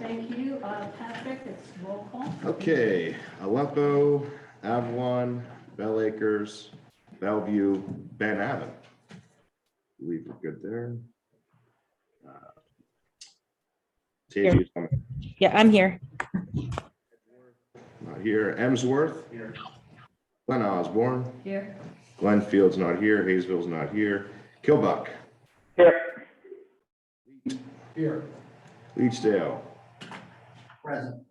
thank you. Patrick, it's roll call. Okay, Aleppo, Avalon, Bell Acres, Bellevue, Ben Avon. Believe we're good there. Tavia's Yeah, I'm here. not here. Emsworth. Here. Glen Osborne. Here. Glenfield's not here. Hayesville's not here. Kilbuck. Here. Here. Leechdale. Present.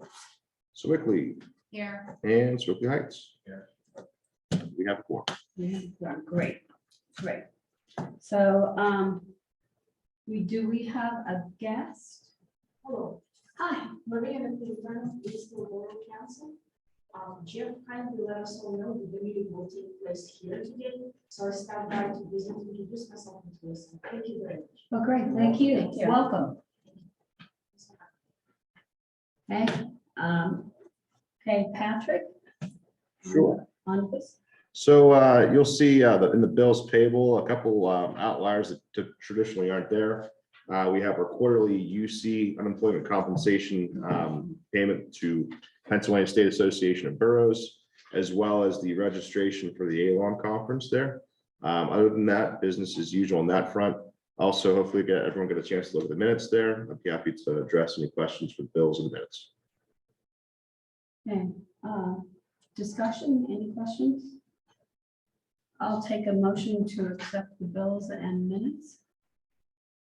Swickley. Here. And Swickley Heights. Here. We have four. Yeah, great, great. So, we have a guest? Hello. Hi, Maria Napolitano, Bristol Borough Council. Jim kindly let us all know that the meeting will take place here today. So I stopped by to visit and introduce myself and to listen. Thank you very much. Oh, great, thank you. Thank you. Welcome. Okay, okay, Patrick? Sure. On this. So you'll see in the bills payable, a couple outliers that traditionally aren't there. We have our quarterly UC unemployment compensation payment to Pennsylvania State Association of Boroughs, as well as the registration for the ALON conference there. Other than that, business as usual on that front. Also, hopefully everyone get a chance to look at the minutes there. I'd be happy to address any questions for the bills and minutes. Okay, discussion, any questions? I'll take a motion to accept the bills and minutes.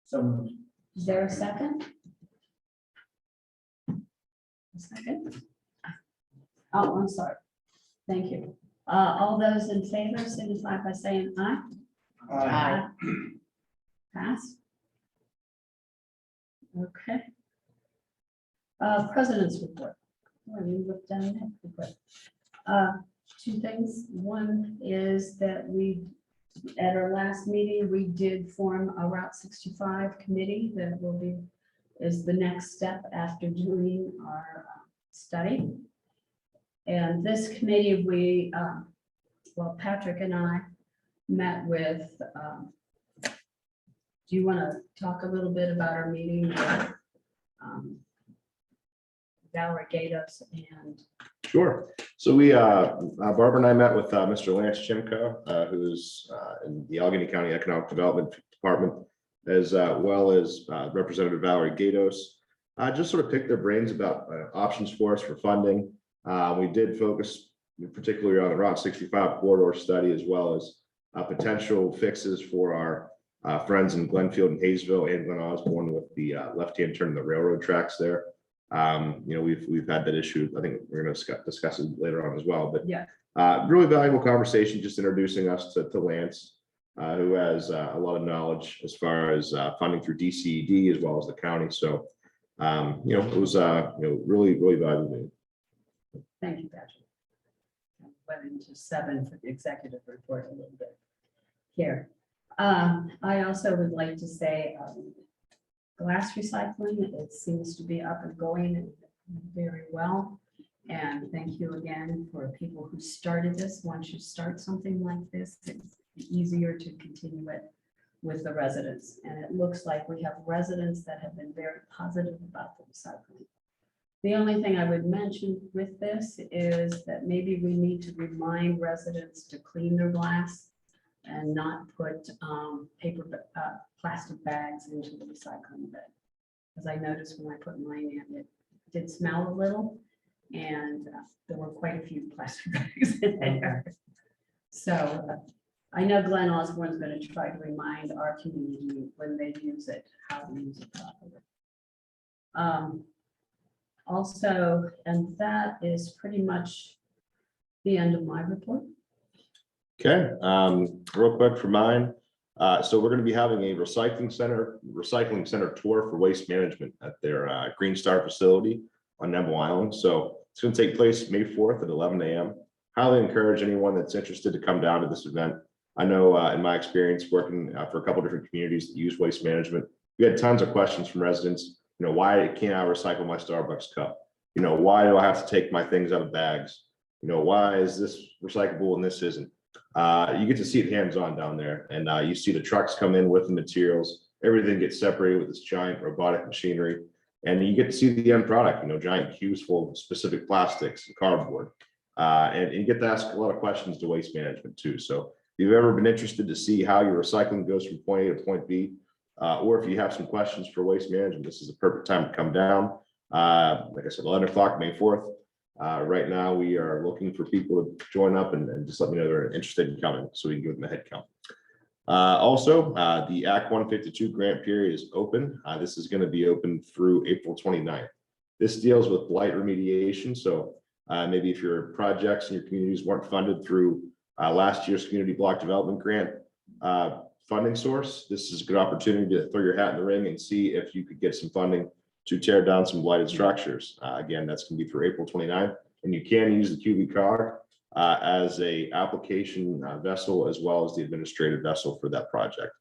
So moved. Is there a second? A second? Oh, I'm sorry. Thank you. All those in favor signify by saying aye. Aye. Pass. Okay. President's report. Oh, you looked down there. Good. Two things. One is that at our last meeting, we did form a Route 65 committee that is the next step after doing our study. And this committee, Patrick and I met with, do you want to talk a little bit about our meeting with Delegates and? Sure. So Barbara and I met with Mr. Lance Chimko, who's in the Allegheny County Economic Development Department, as well as Representative Valerie Gatos. Just sort of pick their brains about options for us for funding. We did focus particularly on the Route 65 corridor study, as well as potential fixes for our friends in Glenfield and Hayesville and Glen Osborne with the left-hand turn of the railroad tracks there. We've had that issue. I think we're going to discuss it later on as well, but Yeah. Really valuable conversation, just introducing us to Lance, who has a lot of knowledge as far as funding through DCED as well as the county. So, it was, really, really valuable. Thank you, Patrick. Went into 7 for the executive report a little bit here. I also would like to say glass recycling, it seems to be up and going very well. And thank you again for people who started this. Once you start something like this, it's easier to continue it with the residents. And it looks like we have residents that have been very positive about the recycling. The only thing I would mention with this is that maybe we need to remind residents to clean their glass and not put plastic bags into the recycling bin. As I noticed when I put mine in, it did smell a little, and there were quite a few plastic bags in there. So I know Glen Osborne's going to try to remind our community when they use it, how to use it properly. Also, and that is pretty much the end of my report. Okay, real quick for mine. So we're going to be having a recycling center tour for waste management at their Green Star facility on Neville Island. So it's going to take place May 4th at 11 a.m. Highly encourage anyone that's interested to come down to this event. I know in my experience working for a couple different communities that use waste management, we had tons of questions from residents. Why can't I recycle my Starbucks cup? Why do I have to take my things out of bags? Why is this recyclable and this isn't? You get to see it hands-on down there, and you see the trucks come in with the materials. Everything gets separated with this giant robotic machinery. And you get to see the end product, giant cubes full of specific plastics and cardboard. And you get to ask a lot of questions to waste management too. So if you've ever been interested to see how your recycling goes from point A to point B, or if you have some questions for waste management, this is the perfect time to come down. Like I said, 11 o'clock, May 4th. Right now, we are looking for people to join up and just let me know they're interested in coming so we can give them a head count. Also, the Act 152 grant period is open. This is going to be open through April 29th. This deals with blight remediation. So maybe if your projects in your communities weren't funded through last year's community block development grant funding source, this is a good opportunity to throw your hat in the ring and see if you could get some funding to tear down some blighted structures. Again, that's going to be through April 29th, and you can use the QB cog as a application vessel as well as the administrative vessel for that project.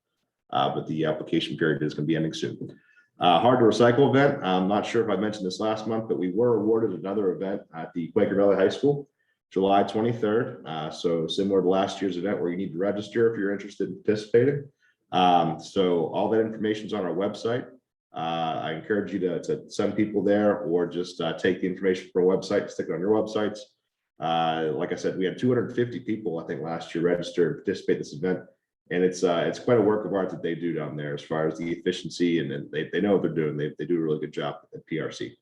But the application period is going to be ending soon. Hard to recycle event. I'm not sure if I mentioned this last month, but we were awarded another event at the Quaker Valley High School, July 23rd. So similar to last year's event where you need to register if you're interested in participating. So all that information is on our website. I encourage you to send people there or just take the information from our website, stick it on your websites. Like I said, we had 250 people, I think, last year registered to participate in this event. And it's quite a work of art that they do down there as far as the efficiency, and they know what they're doing. They do a really good job at PRC.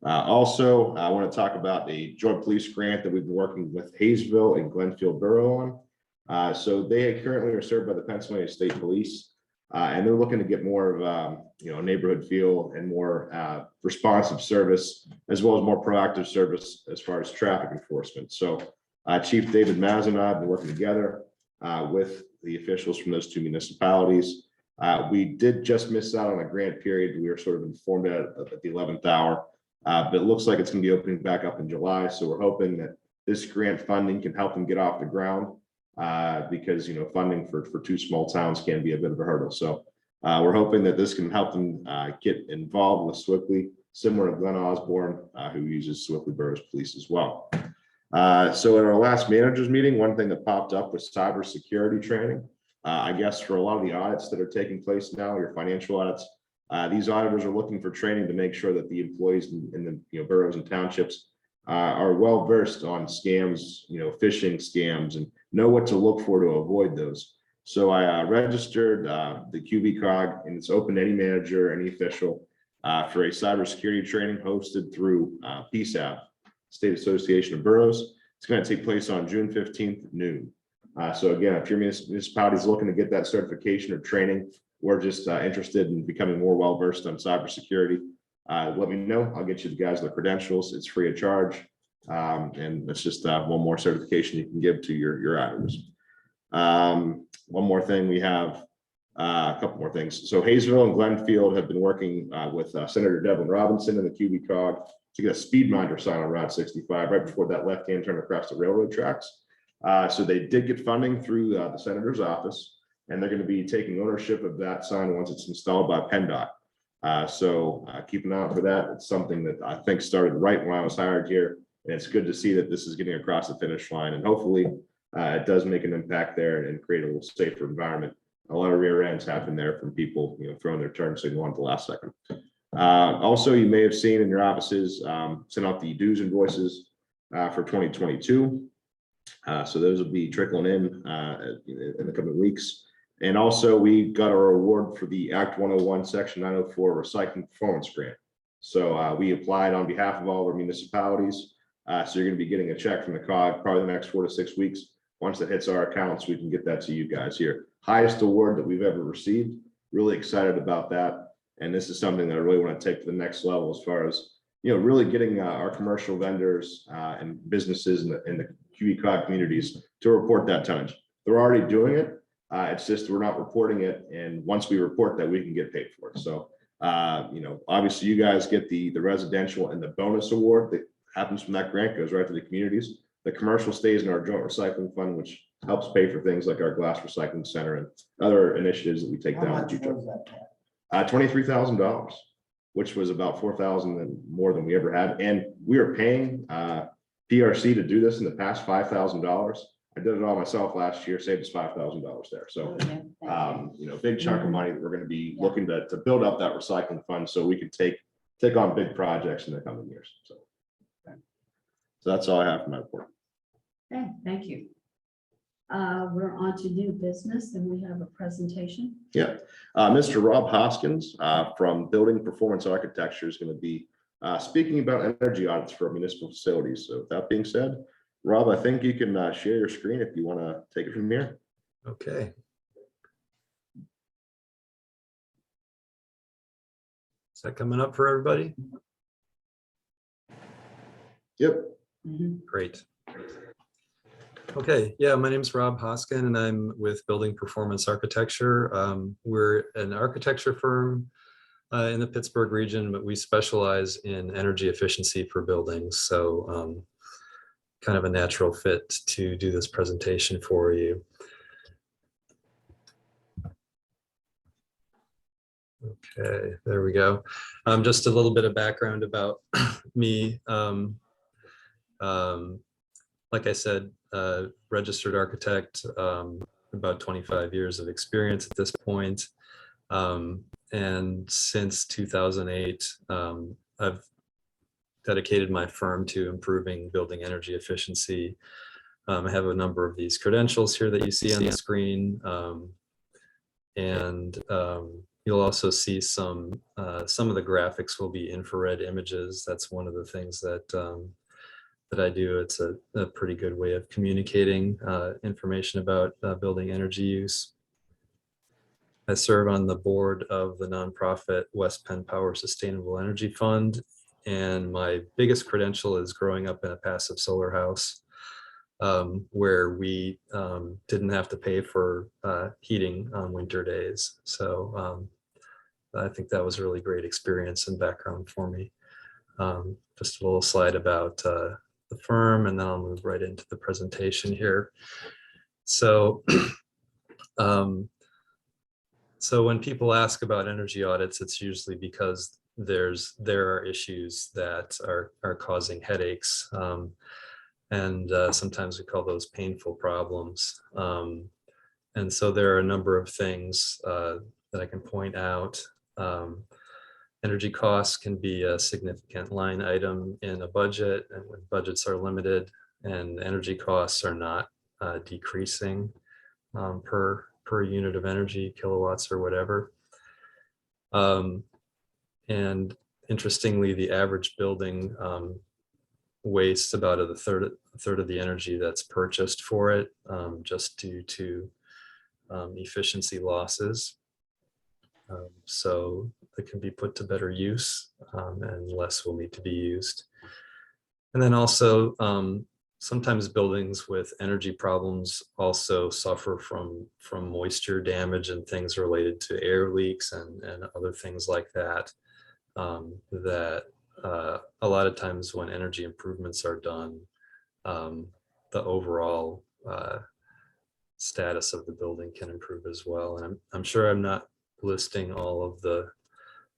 Also, I want to talk about a joint police grant that we've been working with Hayesville and Glenfield Borough on. So they currently are served by the Pennsylvania State Police. And they're looking to get more of neighborhood feel and more responsive service, as well as more proactive service as far as traffic enforcement. So Chief David Maz and I have been working together with the officials from those two municipalities. We did just miss out on a grant period. We were sort of informed at the 11th hour, but it looks like it's going to be opening back up in July. So we're hoping that this grant funding can help them get off the ground. Because funding for two small towns can be a bit of a hurdle. So we're hoping that this can help them get involved with Swiftly, similar to Glenn Osborne, who uses Swiftly Borough's Police as well. So at our last managers meeting, one thing that popped up was cybersecurity training. I guess for a lot of the audits that are taking place now, your financial audits, these auditors are looking for training to make sure that the employees in the boroughs and townships are well versed on scams, phishing scams, and know what to look for to avoid those. So I registered the QB cog, and it's open to any manager, any official, for a cybersecurity training hosted through PSAB, State Association of Boroughs. It's going to take place on June 15th at noon. So again, if your municipality is looking to get that certification or training, or just interested in becoming more well versed on cybersecurity, let me know. I'll get you the guys the credentials. It's free of charge. And it's just one more certification you can give to your auditors. One more thing, we have a couple more things. So Hayesville and Glenfield have been working with Senator Devlin Robinson and the QB cog to get a speed minder sign on Route 65 right before that left-hand turn across the railroad tracks. So they did get funding through the senator's office, and they're going to be taking ownership of that sign once it's installed by PennDOT. So keep an eye out for that. It's something that I think started right when I was hired here. And it's good to see that this is getting across the finish line, and hopefully it does make an impact there and create a little safer environment. A lot of rear ends happen there from people, throwing their turn signal on at the last second. Also, you may have seen in your offices, sent out the dues invoices for 2022. So those will be trickling in the coming weeks. And also, we got our award for the Act 101, Section 904 Recycling Performance Grant. So we applied on behalf of all of our municipalities. So you're going to be getting a check from the COG probably the next 4 to 6 weeks. Once that hits our accounts, we can get that to you guys here. Highest award that we've ever received. Really excited about that. And this is something that I really want to take to the next level as far as, really getting our commercial vendors and businesses in the QE COG communities to report that tonnage. They're already doing it. It's just we're not reporting it. And once we report that, we can get paid for it. So, obviously you guys get the residential and the bonus award that happens from that grant, goes right to the communities. The commercial stays in our joint recycling fund, which helps pay for things like our glass recycling center and other initiatives that we take How down. much was that? $23,000, which was about $4,000 more than we ever had. And we are paying PRC to do this in the past $5,000. I did it all myself last year, saved us $5,000 there. So, big chunk of money that we're going to be looking to build up that recycling fund so we can take take on big projects in the coming years. So that's all I have for my report. Okay, thank you. We're on to new business and we have a presentation. Yeah, Mr. Rob Hoskins from Building Performance Architecture is going to be speaking about energy audits for municipal facilities. So with that being said, Rob, I think you can share your screen if you want to take it from here. Okay. Is that coming up for everybody? Yep. Great. Okay, yeah, my name is Rob Hoskin and I'm with Building Performance Architecture. We're an architecture firm in the Pittsburgh region, but we specialize in energy efficiency for buildings. So kind of a natural fit to do this presentation for you. Okay, there we go. Just a little bit of background about me. Like I said, registered architect, about 25 years of experience at this point. And since 2008, I've dedicated my firm to improving building energy efficiency. I have a number of these credentials here that you see on the screen. You'll also see some of the graphics will be infrared images. That's one of the things that that I do. It's a pretty good way of communicating information about building energy use. I serve on the board of the nonprofit West Penn Power Sustainable Energy Fund, and my biggest credential is growing up in a passive solar house where we didn't have to pay for heating on winter days. So I think that was a really great experience and background for me. Just a little slide about the firm, and then I'll move right into the presentation here. So, so when people ask about energy audits, it's usually because there are issues that are causing headaches, and sometimes we call those painful problems. And so there are a number of things that I can point out. Energy costs can be a significant line item in a budget, and when budgets are limited and energy costs are not decreasing per unit of energy, kilowatts or whatever. And interestingly, the average building wastes about a third of the energy that's purchased for it, just due to efficiency losses. So it can be put to better use, and less will need to be used. And then also, sometimes buildings with energy problems also suffer from moisture damage and things related to air leaks and other things like that, that a lot of times when energy improvements are done, the overall status of the building can improve as well. And I'm sure I'm not listing all of the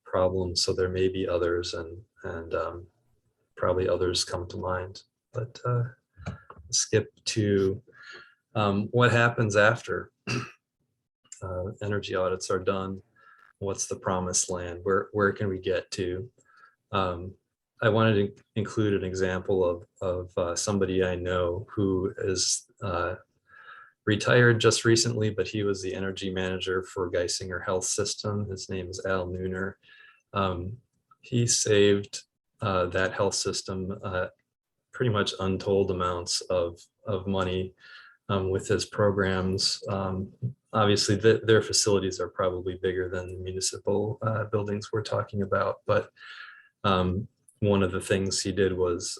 problems, so there may be others, and probably others come to mind, but skip to what happens after energy audits are done. What's the promised land? Where can we get to? I wanted to include an example of somebody I know who is retired just recently, but he was the energy manager for Geisinger Health System. His name is Al Nooner. He saved that health system pretty much untold amounts of money with his programs. Obviously, their facilities are probably bigger than the municipal buildings we're talking about, but one of the things he did was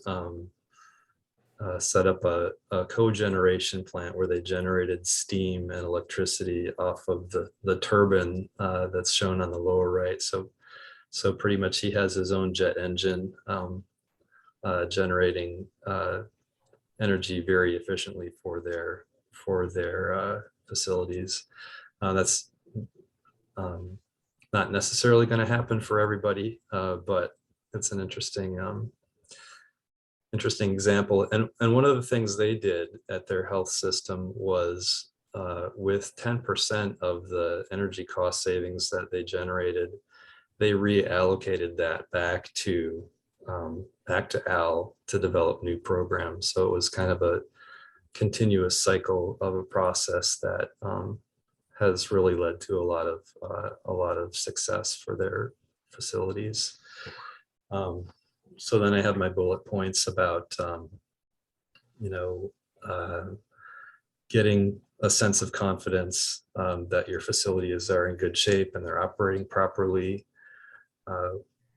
set up a cogeneration plant where they generated steam and electricity off of the turbine that's shown on the lower right. So pretty much he has his own jet engine generating energy very efficiently for their facilities. That's not necessarily going to happen for everybody, but it's an interesting example. And one of the things they did at their health system was with 10% of the energy cost savings that they generated, they reallocated that back to Al to develop new programs. So it was kind of a continuous cycle of a process that has really led to a lot of success for their facilities. So then I have my bullet points about you know, getting a sense of confidence that your facilities are in good shape and they're operating properly.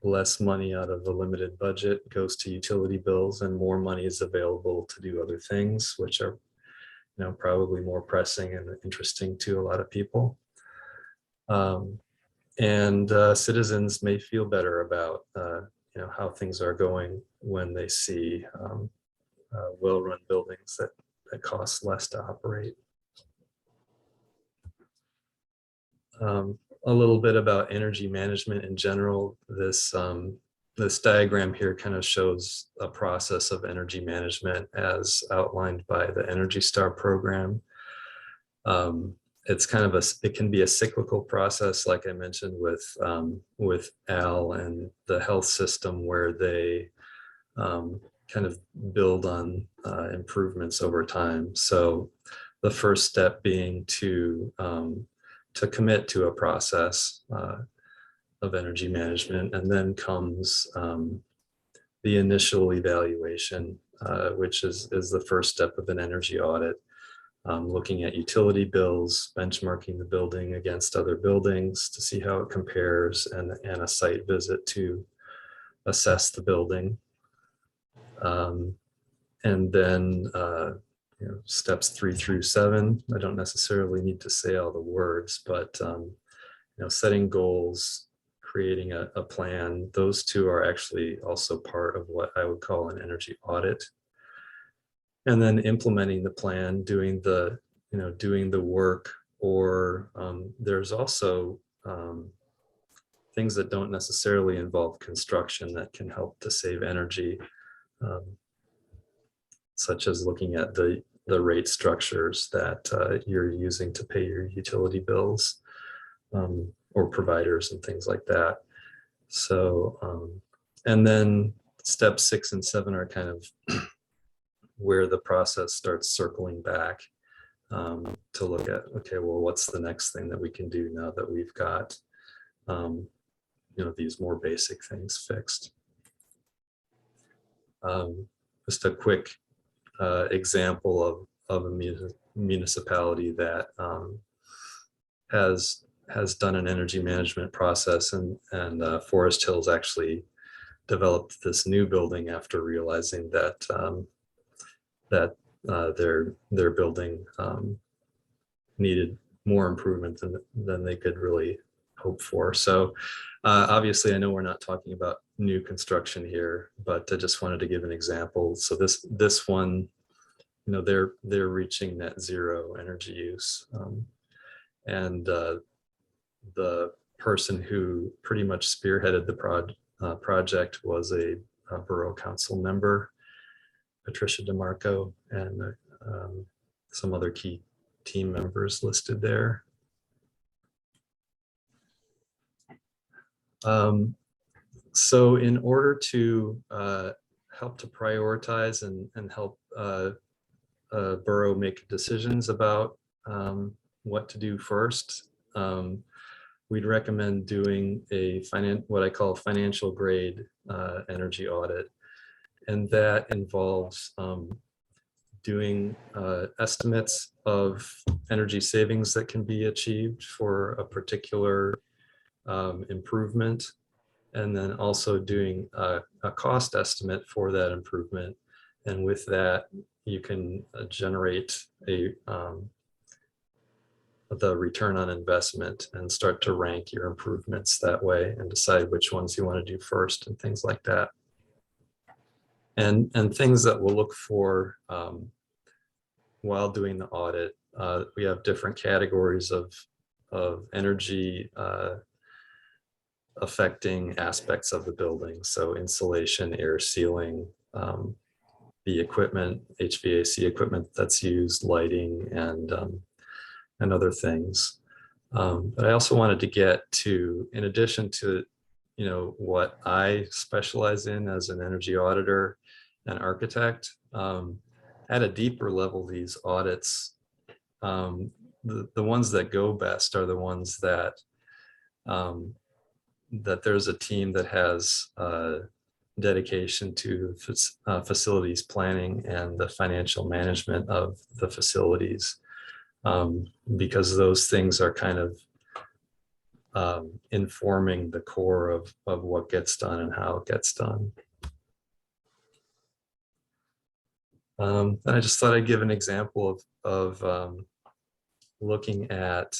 Less money out of the limited budget goes to utility bills, and more money is available to do other things, which are, you know, probably more pressing and interesting to a lot of people. And citizens may feel better about you know, how things are going when they see well-run buildings that cost less to operate. A little bit about energy management in general. This diagram here kind of shows a process of energy management as outlined by the Energy Star program. It's kind of it can be a cyclical process, like I mentioned with Al and the health system, where they kind of build on improvements over time. So the first step being to commit to a process of energy management, and then comes the initial evaluation, which is the first step of an energy audit, looking at utility bills, benchmarking the building against other buildings to see how it compares, and a site visit to assess the building. And then you know, steps 3 through 7. I don't necessarily need to say all the words, but you know, setting goals, creating a plan. Those two are actually also part of what I would call an energy audit. And then implementing the plan, doing the work, or there's also things that don't necessarily involve construction that can help to save energy, such as looking at the rate structures that you're using to pay your utility bills, or providers and things like that. So, and then steps 6 and 7 are kind of where the process starts circling back to look at, okay, well, what's the next thing that we can do now that we've got, you know, these more basic things fixed. Just a quick example of a municipality that has done an energy management process, and Forest Hills actually developed this new building after realizing that their building needed more improvement than they could really hope for. So obviously, I know we're not talking about new construction here, but I just wanted to give an example. So this one, you know, they're reaching net zero energy use, and the person who pretty much spearheaded the project was a borough council member, Patricia DeMarco, and some other key team members listed there. So in order to help to prioritize and help borough make decisions about what to do first, we'd recommend doing what I call financial grade energy audit. And that involves doing estimates of energy savings that can be achieved for a particular improvement, and then also doing a cost estimate for that improvement. And with that, you can generate the return on investment and start to rank your improvements that way and decide which ones you want to do first and things like that. And things that we'll look for while doing the audit, we have different categories of energy affecting aspects of the building. So insulation, air sealing, the equipment, HVAC equipment that's used, lighting, and other things. But I also wanted to get to, in addition to what I specialize in as an energy auditor and architect. At a deeper level, these audits, the ones that go best are the ones that that there's a team that has dedication to facilities planning and the financial management of the facilities, because those things are kind of informing the core of what gets done and how it gets done. And I just thought I'd give an example of looking at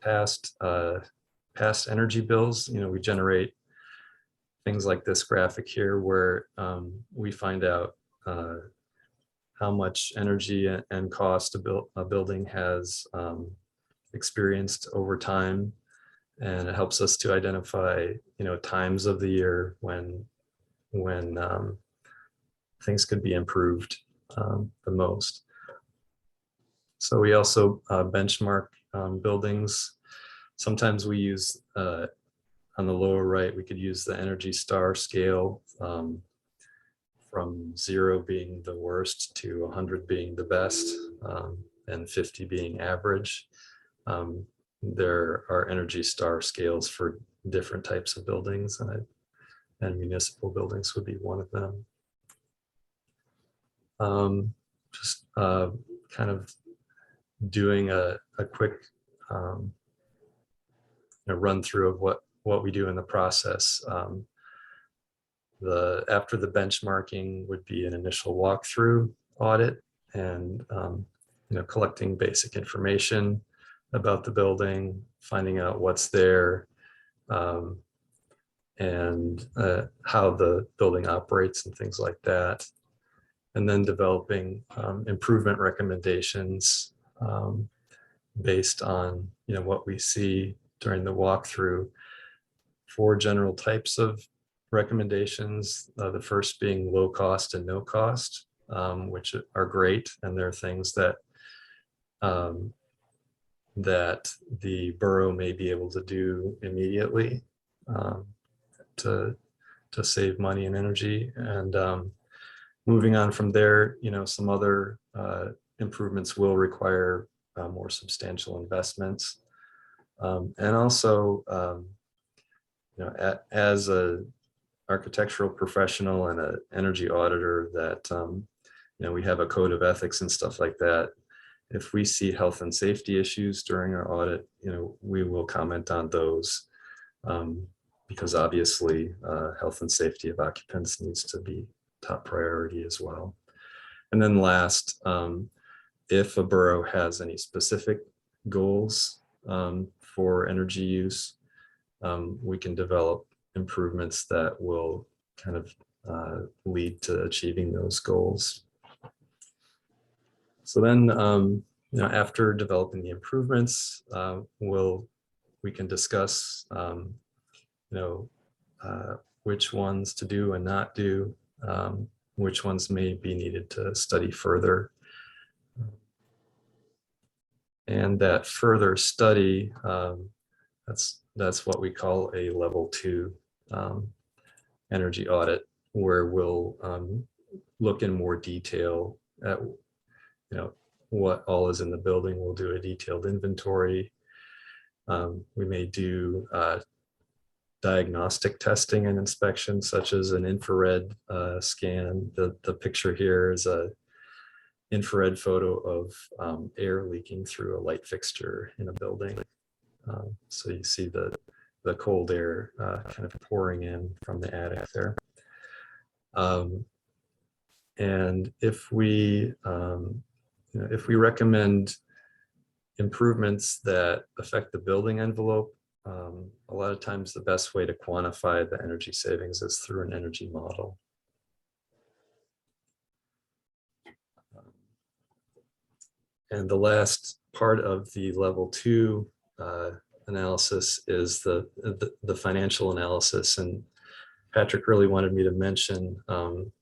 past energy bills. We generate things like this graphic here, where we find out how much energy and cost a building has experienced over time, and it helps us to identify times of the year when things could be improved the most. So we also benchmark buildings. Sometimes we use on the lower right, we could use the Energy Star scale, from 0 being the worst to 100 being the best, and 50 being average. There are Energy Star scales for different types of buildings, and municipal buildings would be one of them. Just kind of doing a quick run through of what we do in the process. After the benchmarking would be an initial walkthrough audit, and collecting basic information about the building, finding out what's there, and how the building operates and things like that. And then developing improvement recommendations based on what we see during the walkthrough. 4 general types of recommendations. The first being low cost and no cost, which are great, and they're things that that the borough may be able to do immediately to save money and energy. And moving on from there, some other improvements will require more substantial investments. And also, as a architectural professional and an energy auditor, that we have a code of ethics and stuff like that. If we see health and safety issues during our audit, we will comment on those, because obviously health and safety of occupants needs to be top priority as well. And then last, if a borough has any specific goals for energy use, we can develop improvements that will kind of lead to achieving those goals. So then, after developing the improvements, we can discuss, which ones to do and not do, which ones may be needed to study further. And that further study, that's what we call a level 2 energy audit, where we'll look in more detail at what all is in the building. We'll do a detailed inventory. We may do diagnostic testing and inspection, such as an infrared scan. The picture here is a infrared photo of air leaking through a light fixture in a building. So you see the cold air kind of pouring in from the attic there. And if we recommend improvements that affect the building envelope, a lot of times the best way to quantify the energy savings is through an energy model. And the last part of the level 2 analysis is the financial analysis. And Patrick really wanted me to mention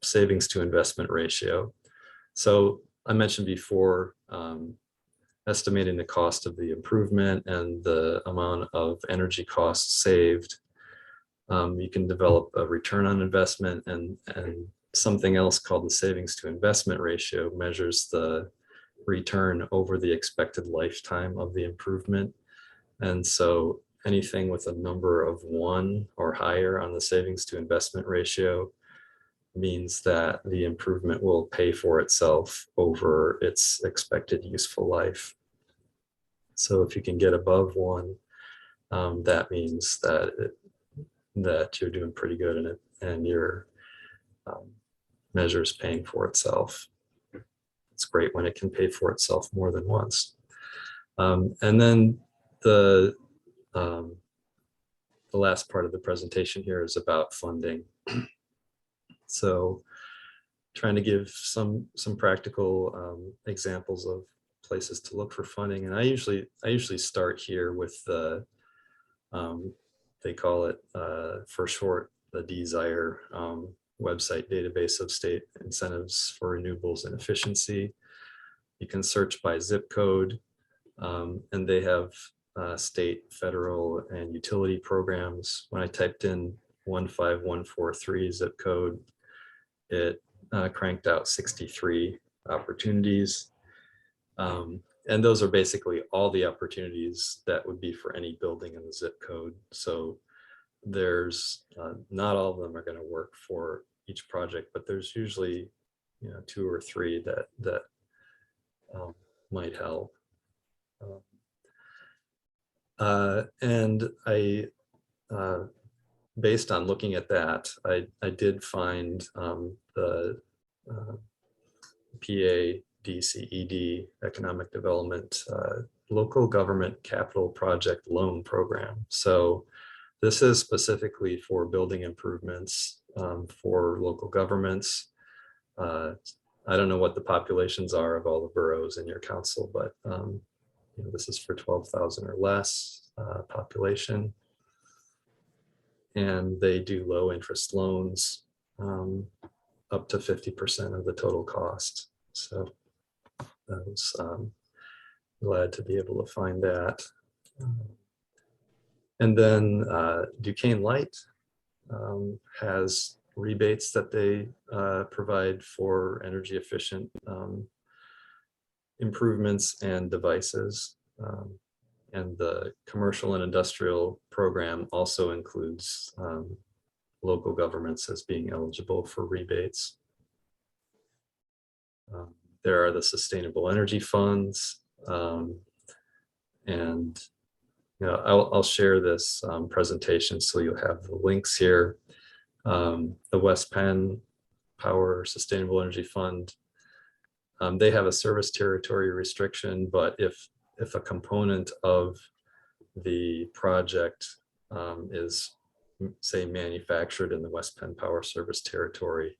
savings to investment ratio. So I mentioned before, estimating the cost of the improvement and the amount of energy costs saved. You can develop a return on investment, and something else called the savings to investment ratio measures the return over the expected lifetime of the improvement. And so anything with a number of 1 or higher on the savings to investment ratio means that the improvement will pay for itself over its expected useful life. So if you can get above 1, that means that that you're doing pretty good in it, and your measure is paying for itself. It's great when it can pay for itself more than once. And then the last part of the presentation here is about funding. So trying to give some practical examples of places to look for funding. And I usually start here with the, they call it for short, the DESIRE website database of state incentives for renewables and efficiency. You can search by zip code, and they have state, federal, and utility programs. When I typed in 15143 zip code, it cranked out 63 opportunities. And those are basically all the opportunities that would be for any building in the zip code. So there's not all of them are going to work for each project, but there's usually 2 or 3 that might help. And I, based on looking at that, I did find the PADCED Economic Development Local Government Capital Project Loan Program. So this is specifically for building improvements for local governments. I don't know what the populations are of all the boroughs in your council, but this is for 12,000 or less population. And they do low interest loans up to 50% of the total cost. So I was glad to be able to find that. And then Duquesne Light has rebates that they provide for energy efficient improvements and devices. And the commercial and industrial program also includes local governments as being eligible for rebates. There are the sustainable energy funds, and I'll share this presentation so you'll have the links here. The West Penn Power Sustainable Energy Fund, they have a service territory restriction, but if a component of the project is, say, manufactured in the West Penn Power Service territory,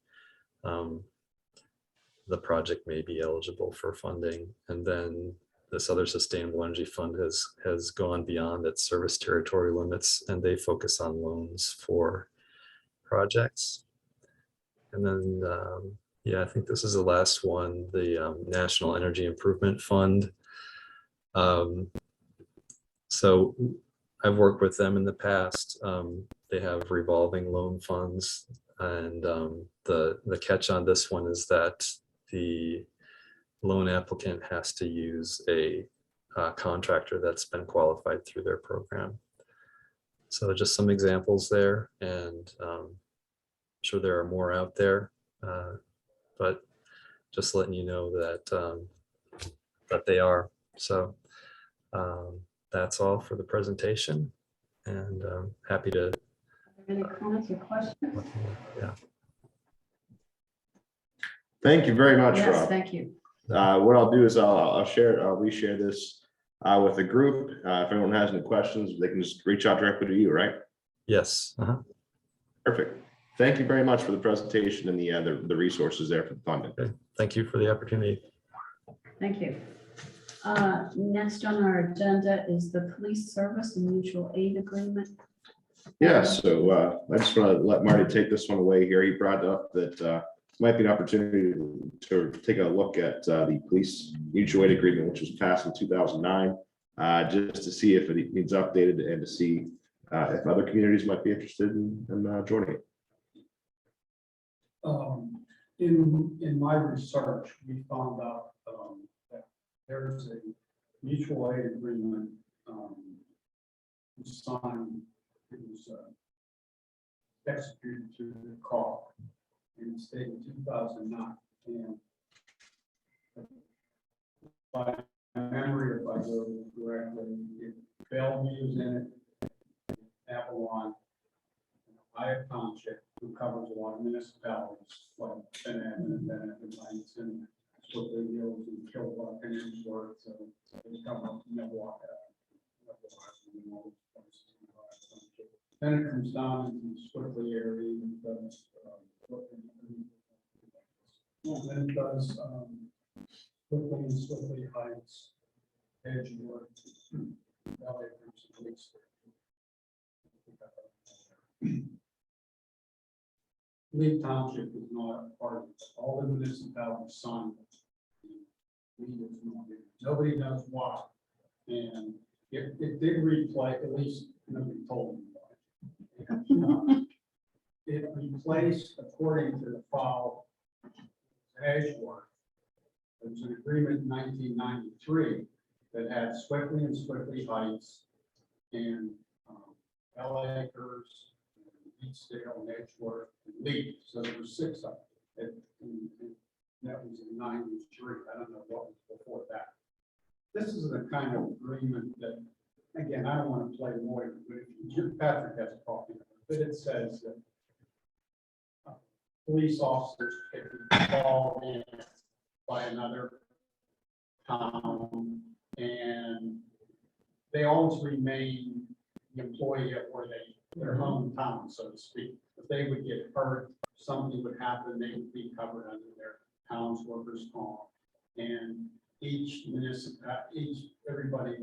the project may be eligible for funding. And then this other sustainable energy fund has gone beyond its service territory limits, and they focus on loans for projects. And then, yeah, I think this is the last one, the National Energy Improvement Fund. So I've worked with them in the past. They have revolving loan funds, and the catch on this one is that the loan applicant has to use a contractor that's been qualified through their program. So just some examples there, and I'm sure there are more out there, but just letting you know that that they are. So that's all for the presentation, and happy to. Any comments or questions? Yeah. Thank you very much, Yes, Rob. thank you. What I'll do is I'll reshare this with the group. If anyone has any questions, they can just reach out directly to you, right? Yes. Perfect. Thank you very much for the presentation and the resources there for the funding. Okay. Thank you for the opportunity. Thank you. Next on our agenda is the police service and mutual aid agreement. Yeah, so I just want to let Marty take this one away here. He brought up that might be an opportunity to take a look at the police mutual aid agreement, which was passed in 2009, just to see if it needs updated and to see if other communities might be interested in joining it. In my research, we found out that there's a mutual aid agreement signed, it was executed through the call in the state of 2009. And by memory, if I go correctly, Bellevue's in it, Avalon, Iowa Township, who covers a lot of municipalities, like Bennett and Langston, Swiftly Hills and Killbuck and Innsworth, so they cover Milwaukee. Then it comes down into the Swiftly area, and does, then it does Swiftly Heights, Edgewood, Valley. Lee Township is not a part of it. All the municipalities signed it. Lee is not. Nobody knows why. And it did replay, at least nobody told me why. It replaced, according to the file, Edgeworth. There was an agreement in 1993 that had Swiftly and Swiftly Heights and L Acres, Eastdale, and Edgeworth, and Lee. So there were 6 of them. And that was in 93. I don't know what was before that. This is the kind of agreement that, again, I don't want to play lawyer, but if Patrick has a copy of it, but it says that police officers can be called in by another town, and they always remain the employee at where their hometown, so to speak. If they would get hurt, something would happen, they would be covered under their town's workers' comp. And each everybody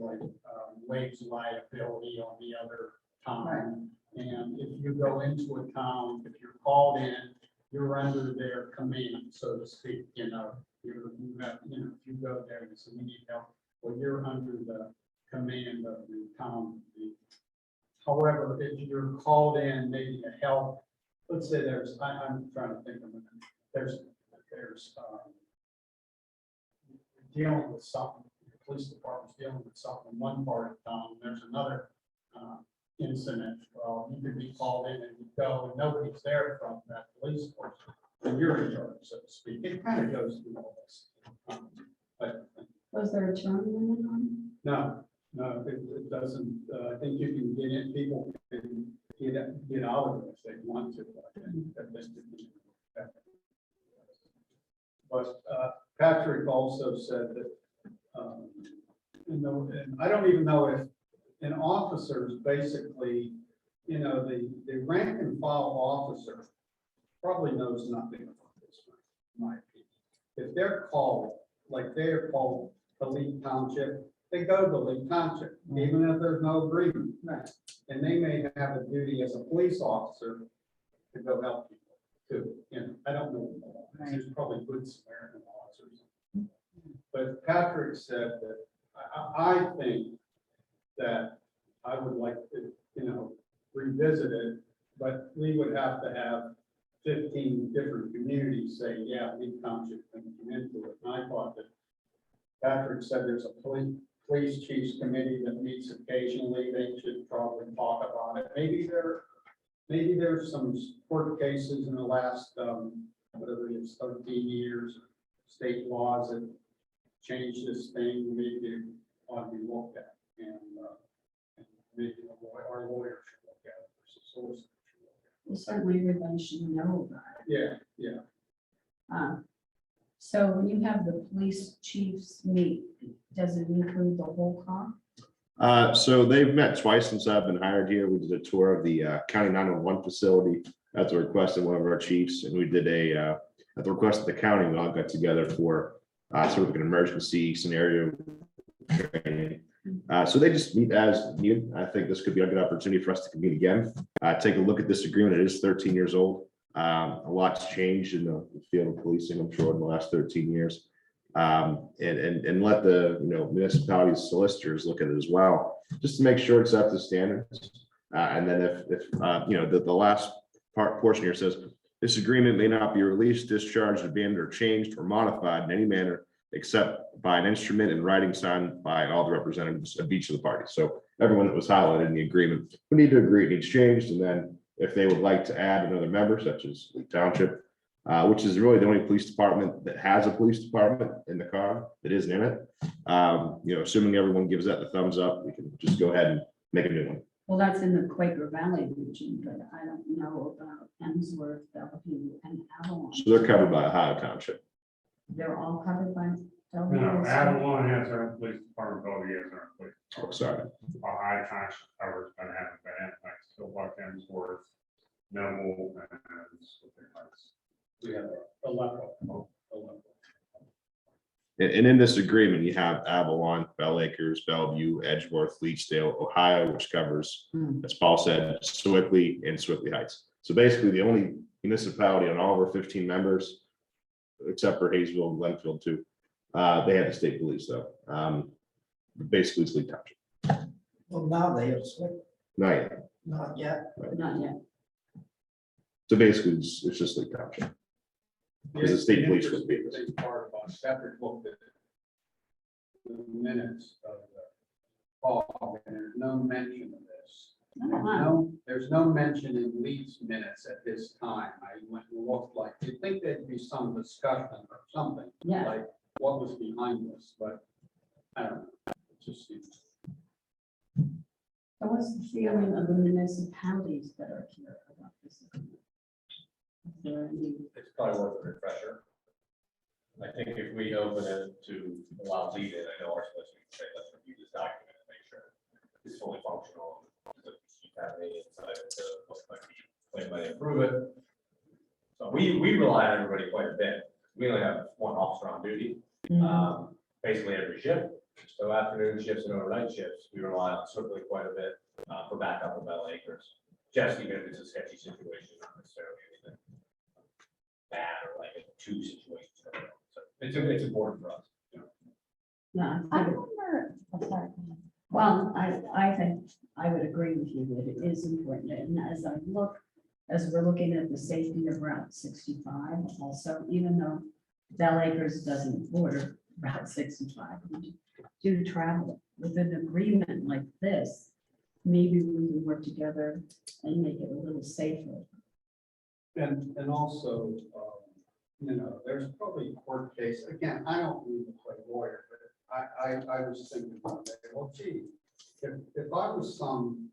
waives liability on the other town. And if you go into a town, if you're called in, you're under their command, so to speak. You have, if you go there and say, we need help, well, you're under the command of the town. However, if you're called in maybe to help, let's say I'm trying to think of it, there's dealing with something, the police department's dealing with something in one part of town, there's another incident, well, you could be called in and you go, and nobody's there from that police force, and you're in charge, so to speak. It kind of goes through all this. But Was there a term limit on no, it doesn't. I think you can get in, people can get out of it if they want to. But Patrick also said that, and I don't even know if an officers basically, the rank and file officer probably knows nothing about this, in my opinion. If they're called, like they're called the Lee Township, they go to Lee Township, even if there's no agreement. And they may have a duty as a police officer to go help people too. I don't know. There's probably good Samaritan laws or something. But Patrick said that I think that I would like to, revisit it, but we would have to have 15 different communities say, yeah, Lee Township can come into it. And I thought that Patrick said there's a police chiefs committee that meets occasionally. They should probably talk about it. Maybe there's some court cases in the last, whatever it is, 13 years, state laws that change this thing. Maybe it ought to be looked at, and maybe our lawyers should look at it. Well, certainly everybody should know about it. Yeah. So when you have the police chiefs meet, does it include the whole comp? So they've met twice since I've been hired here. We did a tour of the County 911 facility at the request of one of our chiefs, and we did at the request of the county, we all got together for sort of an emergency scenario training. So they just meet as needed. I think this could be a good opportunity for us to convene again. Take a look at this agreement. It is 13 years old. A lot's changed in the field of policing, I'm sure, in the last 13 years. And let the municipalities solicitors look at it as well, just to make sure it's up to standards. And then if you know, the last portion here says, this agreement may not be released, discharged, abandoned, or changed or modified in any manner except by an instrument in writing signed by all the representatives of each of the parties. So everyone that was highlighted in the agreement, we need to agree it needs changed. And then if they would like to add another member, such as Lee Township, which is really the only police department that has a police department in the car that isn't in it. You know, assuming everyone gives that the thumbs up, we can just go ahead and make a new one. Well, that's in the Quaker Valley region, but I don't know about Emsworth, Bellevue, and Avalon. So they're covered by Ohio Township. They're all covered by No, Bellevue. Avalon has their own police department, Bellevue has their own police. Oh, sorry. Ohio Township covers, but haven't been, like, Stillwater, Emsworth, Noble, and Smithfield Heights. We have a level. And in this agreement, you have Avalon, Bell Acres, Bellevue, Edgeworth, Leechdale, Ohio, which covers, Hmm. as Paul said, Swickley and Swickley Heights. So basically, the only municipality on all of our 15 members, except for Hayesville and Glenfield too, they have the state police though. Basically, it's Lee Township. Well, now they have split, Not yet. not yet. Not yet. So basically, it's just Lee Township. Because the state police would be this. Interesting part about Shepherd looked at the minutes of the call, and there's no mention of this. There's no mention in Lee's minutes at this time. I went and looked, like, you'd think there'd be some discussion or something, Yeah, like what was behind this, but I don't know. It just seems. what's the feeling of the municipalities that are here about this? Is there any- It's probably worth a refresher. I think if we open it to allow lead in, I know our solicitor can say, let's review this document and make sure it's fully functional. Keep having inside it to look like when they approve it. So we rely on everybody quite a bit. We only have one officer on duty, basically every shift. So afternoon shifts and overnight shifts, we rely on certainly quite a bit for backup of Bell Acres. Just even if it's a sketchy situation, not necessarily anything bad or like a two situations. So it's important for us. Yeah, I I think- remember, oh, sorry. well, I think I would agree with you that it is important. And as we're looking at the safety of Route 65, also, even though Bell Acres doesn't border Route 65, we do travel with an agreement like this. Maybe we can work together and make it a little safer. And also, you know, there's probably a court case, again, I don't need to play lawyer, but I was thinking one day, well, gee, if I was some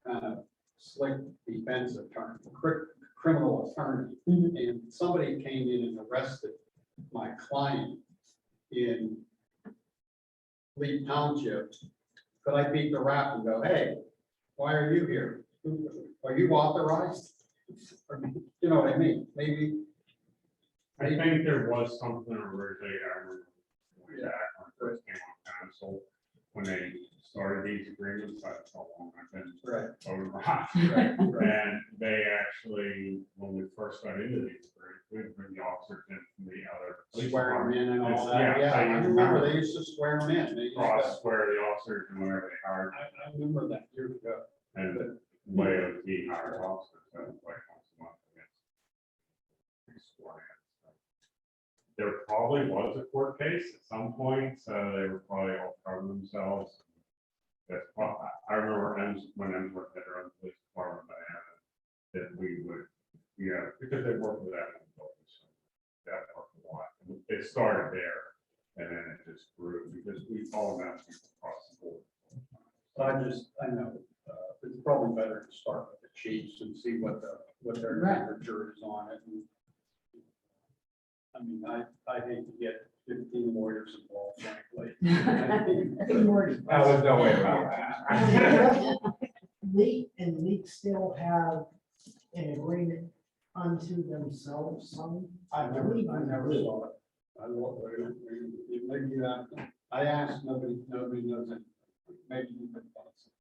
kind of slick defense attorney, criminal attorney, Mhm. and somebody came in and arrested my client in Lee Township, could I beat the rap and go, hey, why are you here? Are you authorized? Or, you know what I mean? Maybe. I think there was something originally, I remember way back when I first came on council, when they started these agreements, that's how long I've been Right. voting behind. And they actually, when we first got into these agreements, we bring the officers in from the other. police Swear them in and all departments. that. Yeah, so I you remember they used to swear them in. They used to- Cross swear the officers and whenever they hired, I remember that years ago. and the way of being hired officers, that was like once a month. against sworn in. There probably was a court case at some point, so they were probably all covering themselves. That's, I remember when Emsworth had their own police department, that we would, yeah, because they worked with that. That worked a lot. It started there, and then it just grew, because we all met people across the board. I know, it's probably better to start with the chiefs and see what their Right. temperature is on it. And, I mean, I hate to get 15 lawyers involved, frankly. Good morning. There's no way around that. Leak and Leak still have an agreement unto themselves, some. I believe never we do. saw it. I looked, maybe you have, I asked, nobody knows it. Maybe you can find some.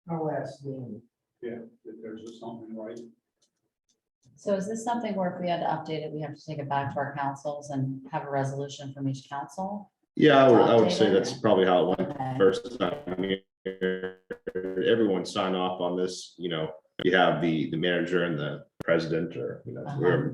I'll ask them. Yeah, if there's just something right. So is this something where if we had to update it, we have to take it back to our councils and have a resolution from each council? Yeah, I would Update say it, that's or- probably how it went Okay. first time. Everyone signed off on this, you know, you have the manager and the president, or, you know,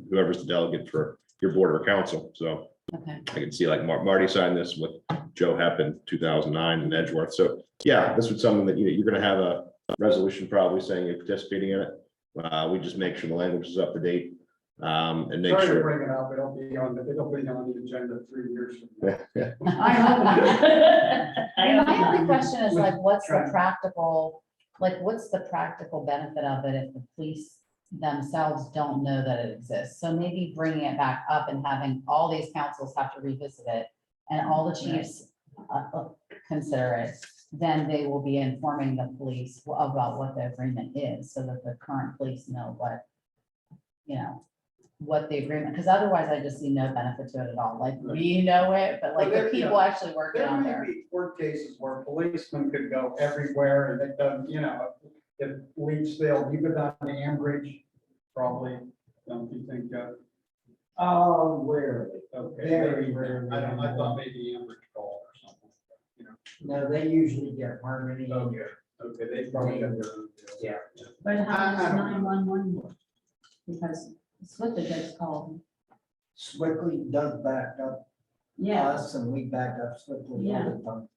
whoever's the delegate for your board or council. So Okay, I can see like Marty signed this with Joe Hepp in 2009 in Edgeworth. So yeah, this was something that, you know, you're gonna have a resolution probably saying you're participating in it. We just make sure the language is up to date. And make Sorry to sure. bring it up, it'll be on the agenda 3 years from now. I hope not. I and hope my not. only question is like, what's the Trying. practical, like, what's the practical benefit of it if the police themselves don't know that it exists? So maybe bringing it back up and having all these councils have to revisit it and all the chiefs consider it, then they will be informing the police about what the agreement is, so that the current police know what, you know, what the agreement, because otherwise I just see no benefit to it at all. Like, we know it, but like Well, the there- people actually working There out may there. be court cases where policemen could go everywhere and it doesn't, you know, if leaves fail, you go down to Ambridge, probably, don't you think, Oh, rarely. okay. Very maybe- rarely. I don't, I thought maybe Ambridge called or something, you know. No, they usually get Harmony. Okay, okay, they probably have their own. deal. Yeah. But how I does don't know. 911 work? Because it's what the gets called. Swiftly does back up Yeah, us and we back up Swiftly all the time.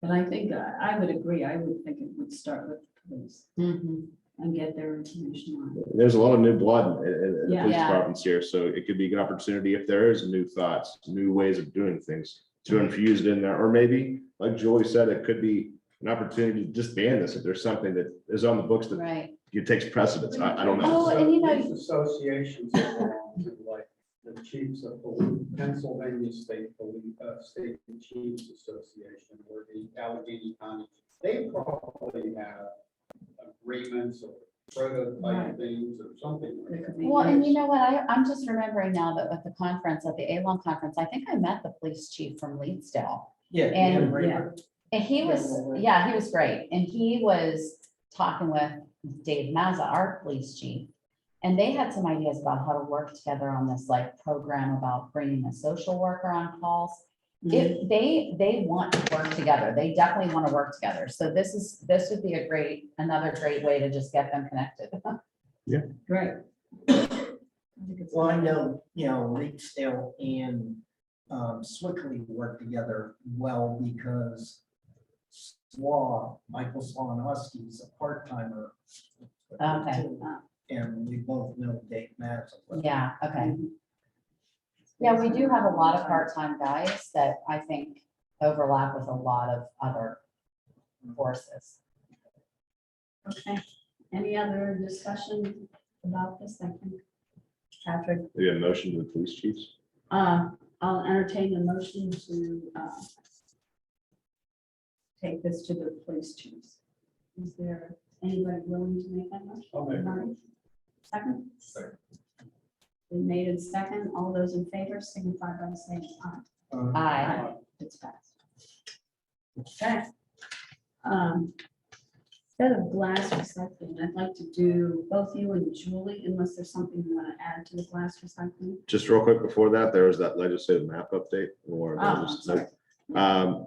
but I think, I would agree. I would think it would start with the police Mhm. and get their information on it. There's a lot of new blood in the Yeah. police Yeah. departments here, so it could be a good opportunity if there is new thoughts, new ways of doing things to infuse it in there, or maybe, like Julie said, it could be an opportunity to disband this if there's something that is on the books that Right. it takes precedence. I don't Oh, know. and you know- These associations that belong to, like the chiefs of police, Pennsylvania State Police, State Chiefs Association, or the Allegheny County, they probably have agreements or prototype Right. things or something like It that. could be Well, and you years. know what, I'm just remembering now that with the conference, at the ALOM conference, I think I met the police chief from Leedsdale. Yeah. And- Yeah. And he was, yeah, he was great. And he was talking with Dave Mazza, our police chief. And they had some ideas about how to work together on this like program about bringing a social worker on calls. If they want to work together, they definitely want to work together. So this would be another great way to just get them connected. Great. Well, I know, Leaksdale and Swiftly work together well because Michael Slonowski's a part-timer. Okay. And we both know Dave Madsen. Yeah, okay. Yeah, we do have a lot of part-time guys that I think overlap with a lot of other forces. Okay. Any other discussion about this? I think Patrick, We have a motion to the police chiefs. I'll entertain a motion to take this to the police chiefs. Is there anybody willing to make that motion? I'll make a Marty? Second? Been made in second. All those in favor signify by saying aye. Aye. It's passed. Okay. Instead of glass recycling, I'd like to do both you and Julie, unless there's something you want to add to the glass recycling. Just real quick before that, there was that legislative map update or. Sorry.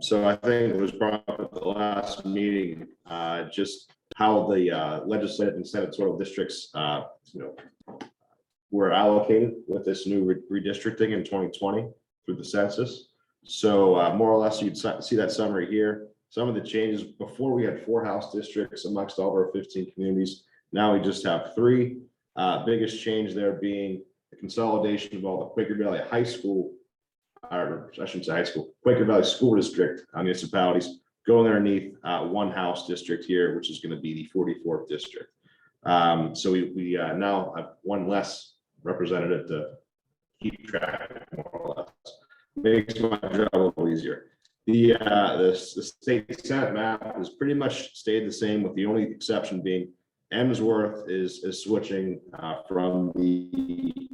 So I think it was brought up at the last meeting, just how the legislative and senatorial districts, were allocated with this new redistricting in 2020 through the census. So more or less, you'd see that summary here. Some of the changes, before we had 4 House districts amongst all of our 15 communities. Now we just have 3. Biggest change there being the consolidation of all the Quaker Valley High School, or I shouldn't say high school, Quaker Valley School District municipalities going underneath 1 House district here, which is going to be the 44th district. So we now have 1 less representative to keep track of, more or less. Makes my job a little easier. The state senate map has pretty much stayed the same, with the only exception being Emsworth is switching from the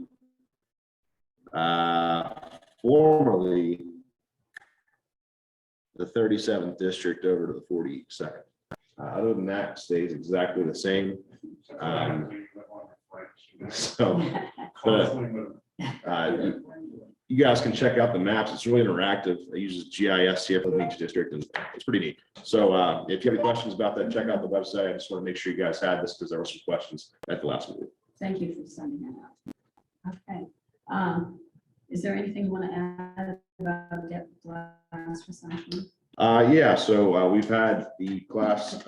formerly the 37th district over to the 42nd. Other than that, stays exactly the same. So, but, you guys can check out the maps. It's really interactive. It uses GIS here for the Beach District, and it's pretty neat. So if you have any questions about that, check out the website. I just want to make sure you guys had this because there were some questions at the last meeting. Thank you for sending that out. Okay. Is there anything you want to add about depth glass recycling? Yeah, so we've had the glass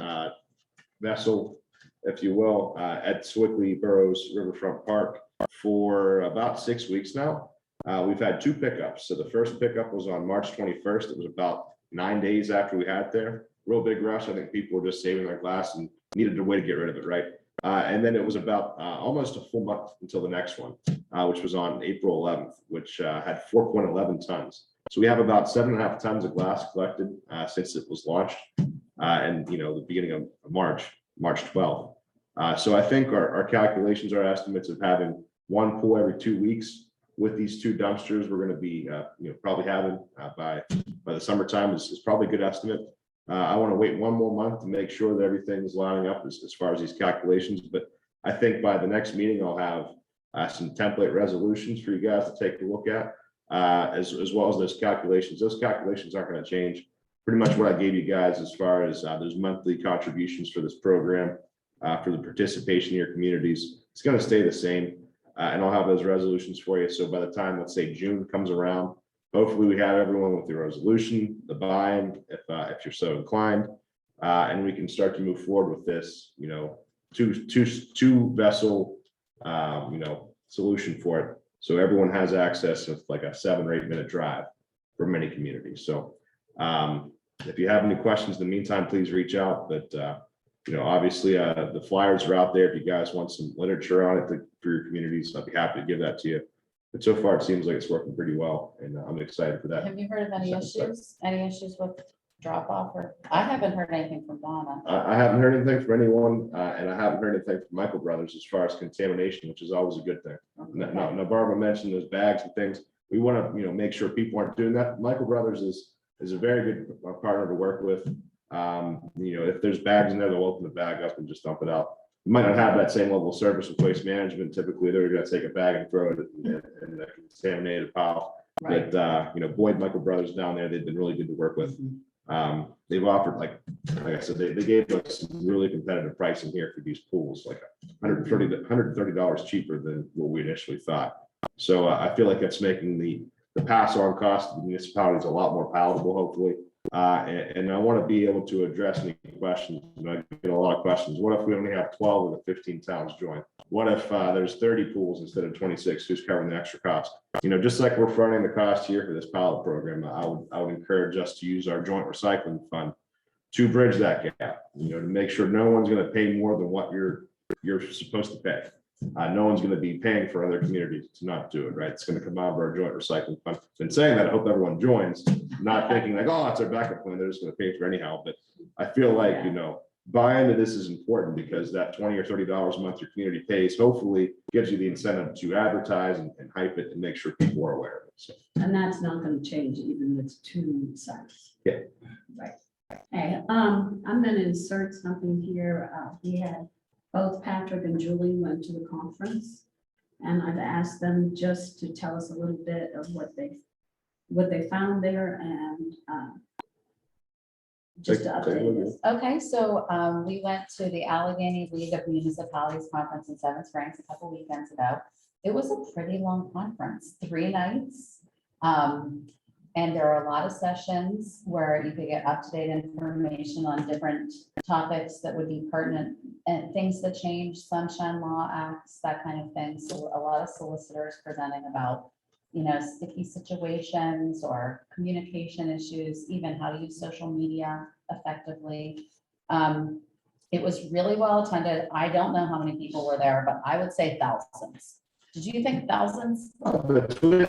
vessel, if you will, at Swickley Burrows Riverfront Park for about 6 weeks now. We've had 2 pickups. So the first pickup was on March 21st. It was about 9 days after we had there. Real big rush. I think people were just saving their glass and needed a way to get rid of it, right? And then it was about almost a full month until the next one, which was on April 11th, which had 4.11 tons. So we have about 7.5 tons of glass collected since it was launched, and the beginning of March 12th. So I think our calculations, our estimates of having 1 pool every 2 weeks with these 2 dumpsters, we're going to be probably having by the summertime is probably a good estimate. I want to wait 1 more month to make sure that everything's lining up as far as these calculations. But I think by the next meeting, I'll have some template resolutions for you guys to take a look at, as well as those calculations. Those calculations aren't going to change. Pretty much what I gave you guys as far as those monthly contributions for this program, for the participation in your communities, it's going to stay the same. And I'll have those resolutions for you. So by the time, let's say June comes around, hopefully we have everyone with the resolution, the buy-in, if you're so inclined, and we can start to move forward with this, two vessel, solution for it. So everyone has access of like a 7 or 8 minute drive for many communities. So if you have any questions in the meantime, please reach out. But obviously the flyers are out there. If you guys want some literature on it for your communities, I'd be happy to give that to you. But so far, it seems like it's working pretty well, and I'm excited for that. Have you heard of any issues? Any issues with drop off? Or I haven't heard anything from Donna. I haven't heard anything from anyone, and I haven't heard anything from Michael Brothers as far as contamination, which is always a good thing. Now Barbara mentioned those bags and things. We want to, make sure people aren't doing that. Michael Brothers is a very good partner to work with. If there's bags in there, they'll open the bag up and just dump it out. You might not have that same level of service with waste management. Typically, they're going to take a bag and throw it in the contaminated pile. Right. But Boyd Michael Brothers down there, they've been really good to work with. They've offered, like I said, they gave us some really competitive pricing here for these pools, like $130 cheaper than what we initially thought. So I feel like that's making the pass on cost of the municipalities a lot more palatable, hopefully. And I want to be able to address any questions. I get a lot of questions. What if we only have 12 of the 15 towns join? What if there's 30 pools instead of 26? Who's covering the extra cost? Just like we're fronting the cost here for this pilot program, I would encourage us to use our joint recycling fund to bridge that gap. To make sure no one's going to pay more than what you're supposed to pay. No one's going to be paying for other communities to not do it, right? It's going to come out of our joint recycling fund. In saying that, I hope everyone joins, not thinking like, oh, that's our backup plan. They're just going to pay for anyhow. But I feel like, buy into this is important because that $20 or $30 a month your community pays hopefully gives you the incentive to advertise and hype it and make sure people are aware of it. So. And that's not going to change even with 2 sites. Yeah. Right. Okay. I'm going to insert something here. We had both Patrick and Julie went to the conference, and I've asked them just to tell us a little bit of what they found there and just to update us. Okay, so we went to the Allegheny League of Municipalities Conference in Seven Springs a couple weekends ago. It was a pretty long conference, 3 nights. And there are a lot of sessions where you could get up-to-date information on different topics that would be pertinent and things that change, Sunshine Law Acts, that kind of thing. So a lot of solicitors presenting about, sticky situations or communication issues, even how to use social media effectively. It was really well attended. I don't know how many people were there, but I would say thousands. Did you think thousands? Between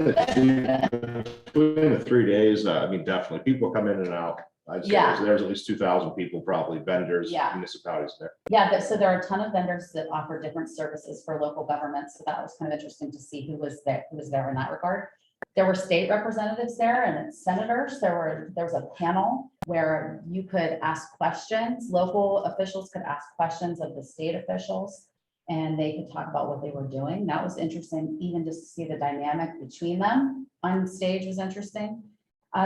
the 3 days, definitely people come in and out. I'd say Yeah. there's at least 2,000 people, probably vendors, Yeah. municipalities there. Yeah, so there are a ton of vendors that offer different services for local governments. So that was kind of interesting to see who was there in that regard. There were state representatives there and senators. There was a panel where you could ask questions. Local officials could ask questions of the state officials, and they could talk about what they were doing. That was interesting, even just to see the dynamic between them. on stage was interesting.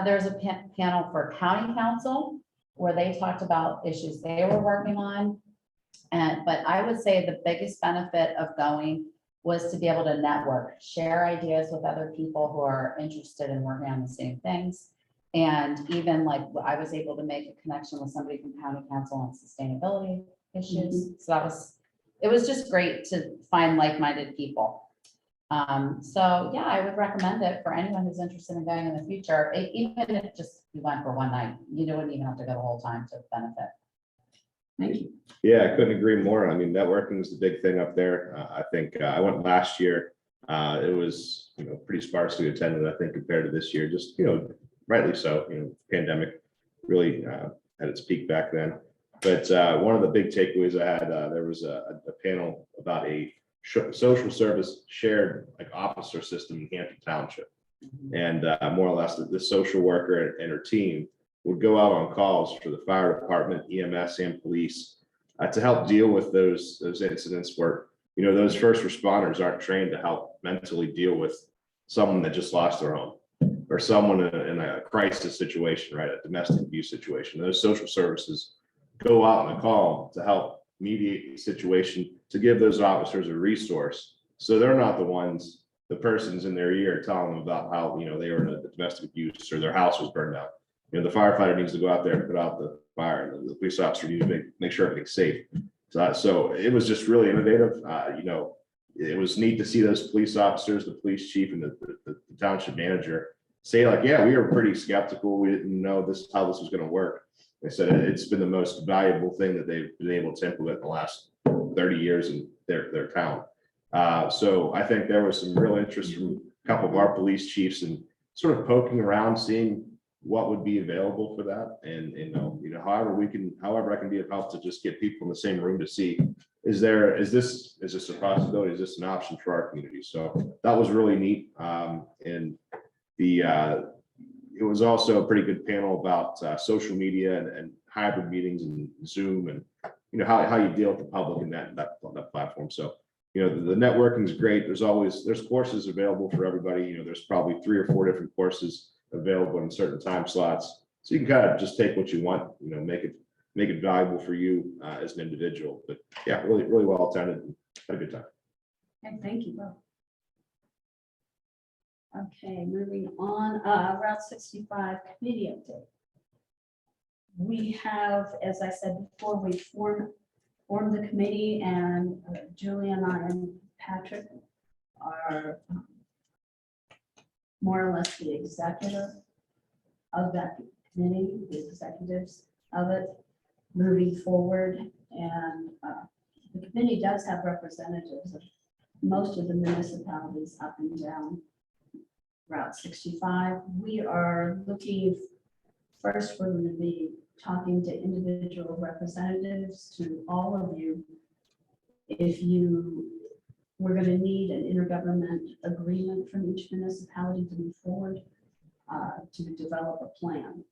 There's a panel for county council where they talked about issues they were working on. But I would say the biggest benefit of going was to be able to network, share ideas with other people who are interested in working on the same things. And even like I was able to make a connection with somebody from county council on sustainability issues. So it was just great to find like-minded people. So yeah, I would recommend it for anyone who's interested in going in the future, even if just you went for one night, you wouldn't even have to go the whole time to benefit. Thank you. Yeah, I couldn't agree more. I mean, networking is the big thing up there. I think I went last year. It was, pretty sparsely attended, I think, compared to this year, just, rightly so, pandemic really had its peak back then. But one of the big takeaways I had, there was a panel about a social service shared like officer system in Hampton Township. And more or less the social worker and her team would go out on calls for the fire department, EMS, and police to help deal with those incidents where, those first responders aren't trained to help mentally deal with someone that just lost their home or someone in a crisis situation, right? A domestic abuse situation. Those social services go out on a call to help mediate the situation, to give those officers a resource. So they're not the persons in their ear telling them about how, they were in a domestic abuse or their house was burned out. The firefighter needs to go out there and put out the fire, and the police officer needs to make sure everything's safe. So it was just really innovative. It was neat to see those police officers, the police chief, and the township manager say like, yeah, we were pretty skeptical. We didn't know how this was going to work. They said it's been the most valuable thing that they've been able to implement in the last 30 years in their town. So I think there was some real interest from a couple of our police chiefs and sort of poking around, seeing what would be available for that. And, however I can be of help to just get people in the same room to see, is this a possibility? Is this an option for our community? So that was really neat. And it was also a pretty good panel about social media and hybrid meetings and Zoom and, how you deal with the public in that platform. So, the networking is great. There's courses available for everybody. There's probably 3 or 4 different courses available in certain time slots. So you can kind of just take what you want, make it valuable for you as an individual. But yeah, really, really well attended. Had a good time. Okay, thank you both. Okay, moving on, Route 65 committee update. We have, as I said before, we formed the committee, and Julie and I and Patrick are more or less the executive of that committee, the executives of it moving forward. And the committee does have representatives of most of the municipalities up and down Route 65. We are looking, first, we're going to be talking to individual representatives, to all of you. We're going to need an intergovernment agreement from each municipality to move forward to develop a plan.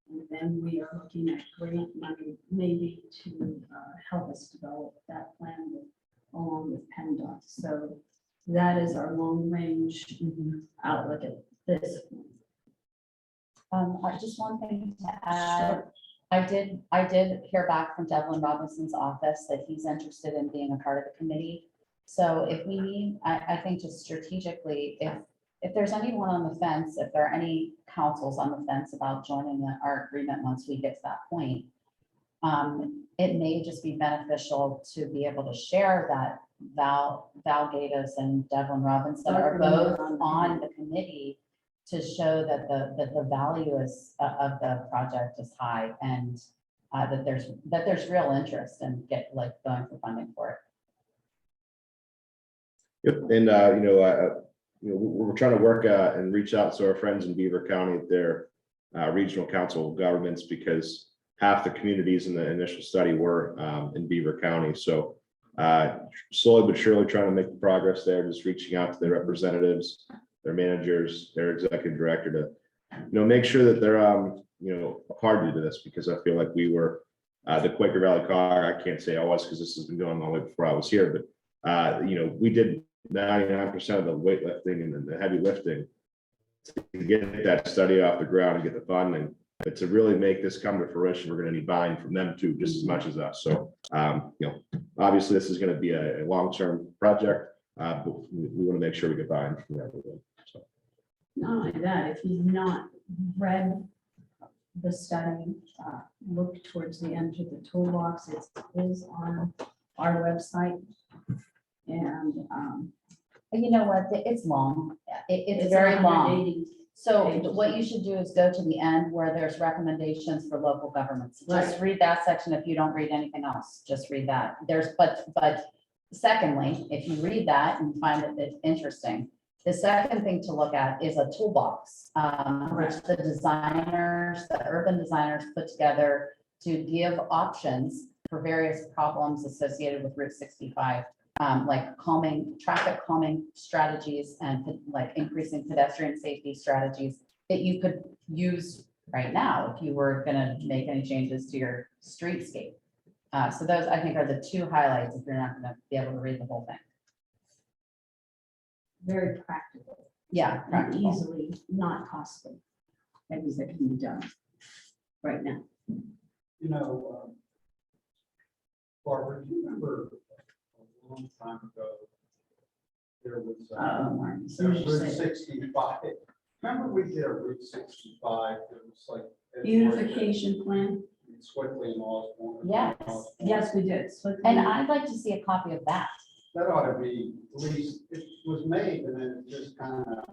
And then we are looking at grant money, maybe to help us develop that plan along with PennDOT. So that is our long range outlook at this. Just one thing to add. I did hear back from Devlin Robinson's office that he's interested in being a part of the committee. So if we need, I think just strategically, if there's anyone on the fence, if there are any councils on the fence about joining our agreement once we get to that point, it may just be beneficial to be able to share that Val Gatos and Devlin Robinson are both on the committee to show that the value of the project is high, and that there's real interest in going for funding for it. Yep, and we're trying to work and reach out to our friends in Beaver County at their regional council of governments, because half the communities in the initial study were in Beaver County. So slowly but surely trying to make progress there, just reaching out to their representatives, their managers, their executive director to make sure that they're a party to this, because I feel like we were the Quaker Valley Cog. I can't say I was, because this has been going on way before I was here, but we did 99% of the weightlifting and the heavy lifting to get that study off the ground and get the funding. But to really make this come to fruition, we're gonna need buy-in from them too, just as much as us. So, obviously this is gonna be a long-term project, but we wanna make sure we get buy-in from everyone. So, Not only that, if you've not read the study, look towards the end of the toolbox, it is on our website. And You know what, it's long. It's it's very long. 180. So pages. what you should do is go to the end where there's recommendations for local governments. Just read that section. If you don't read anything else, just read that. But secondly, if you read that and find it interesting, the second thing to look at is a toolbox, which the urban designers put together to give options for various problems associated with Route 65. Like traffic calming strategies and like increasing pedestrian safety strategies that you could use right now if you were gonna make any changes to your streetscape. So those, I think, are the two highlights if you're not gonna be able to read the whole thing. Very practical. Yeah, And practical. easily not costly. Things that can be done right now. Barbara, do you remember a long time ago, there was Martin, so there you was Route say 65. Remember we did a Route 65, it was like. Beautification plan. Swiftly and Osborne. Yes. Yes, we did. And I'd like to see a copy of that. That ought to be, at least, it was made and then it just kind of.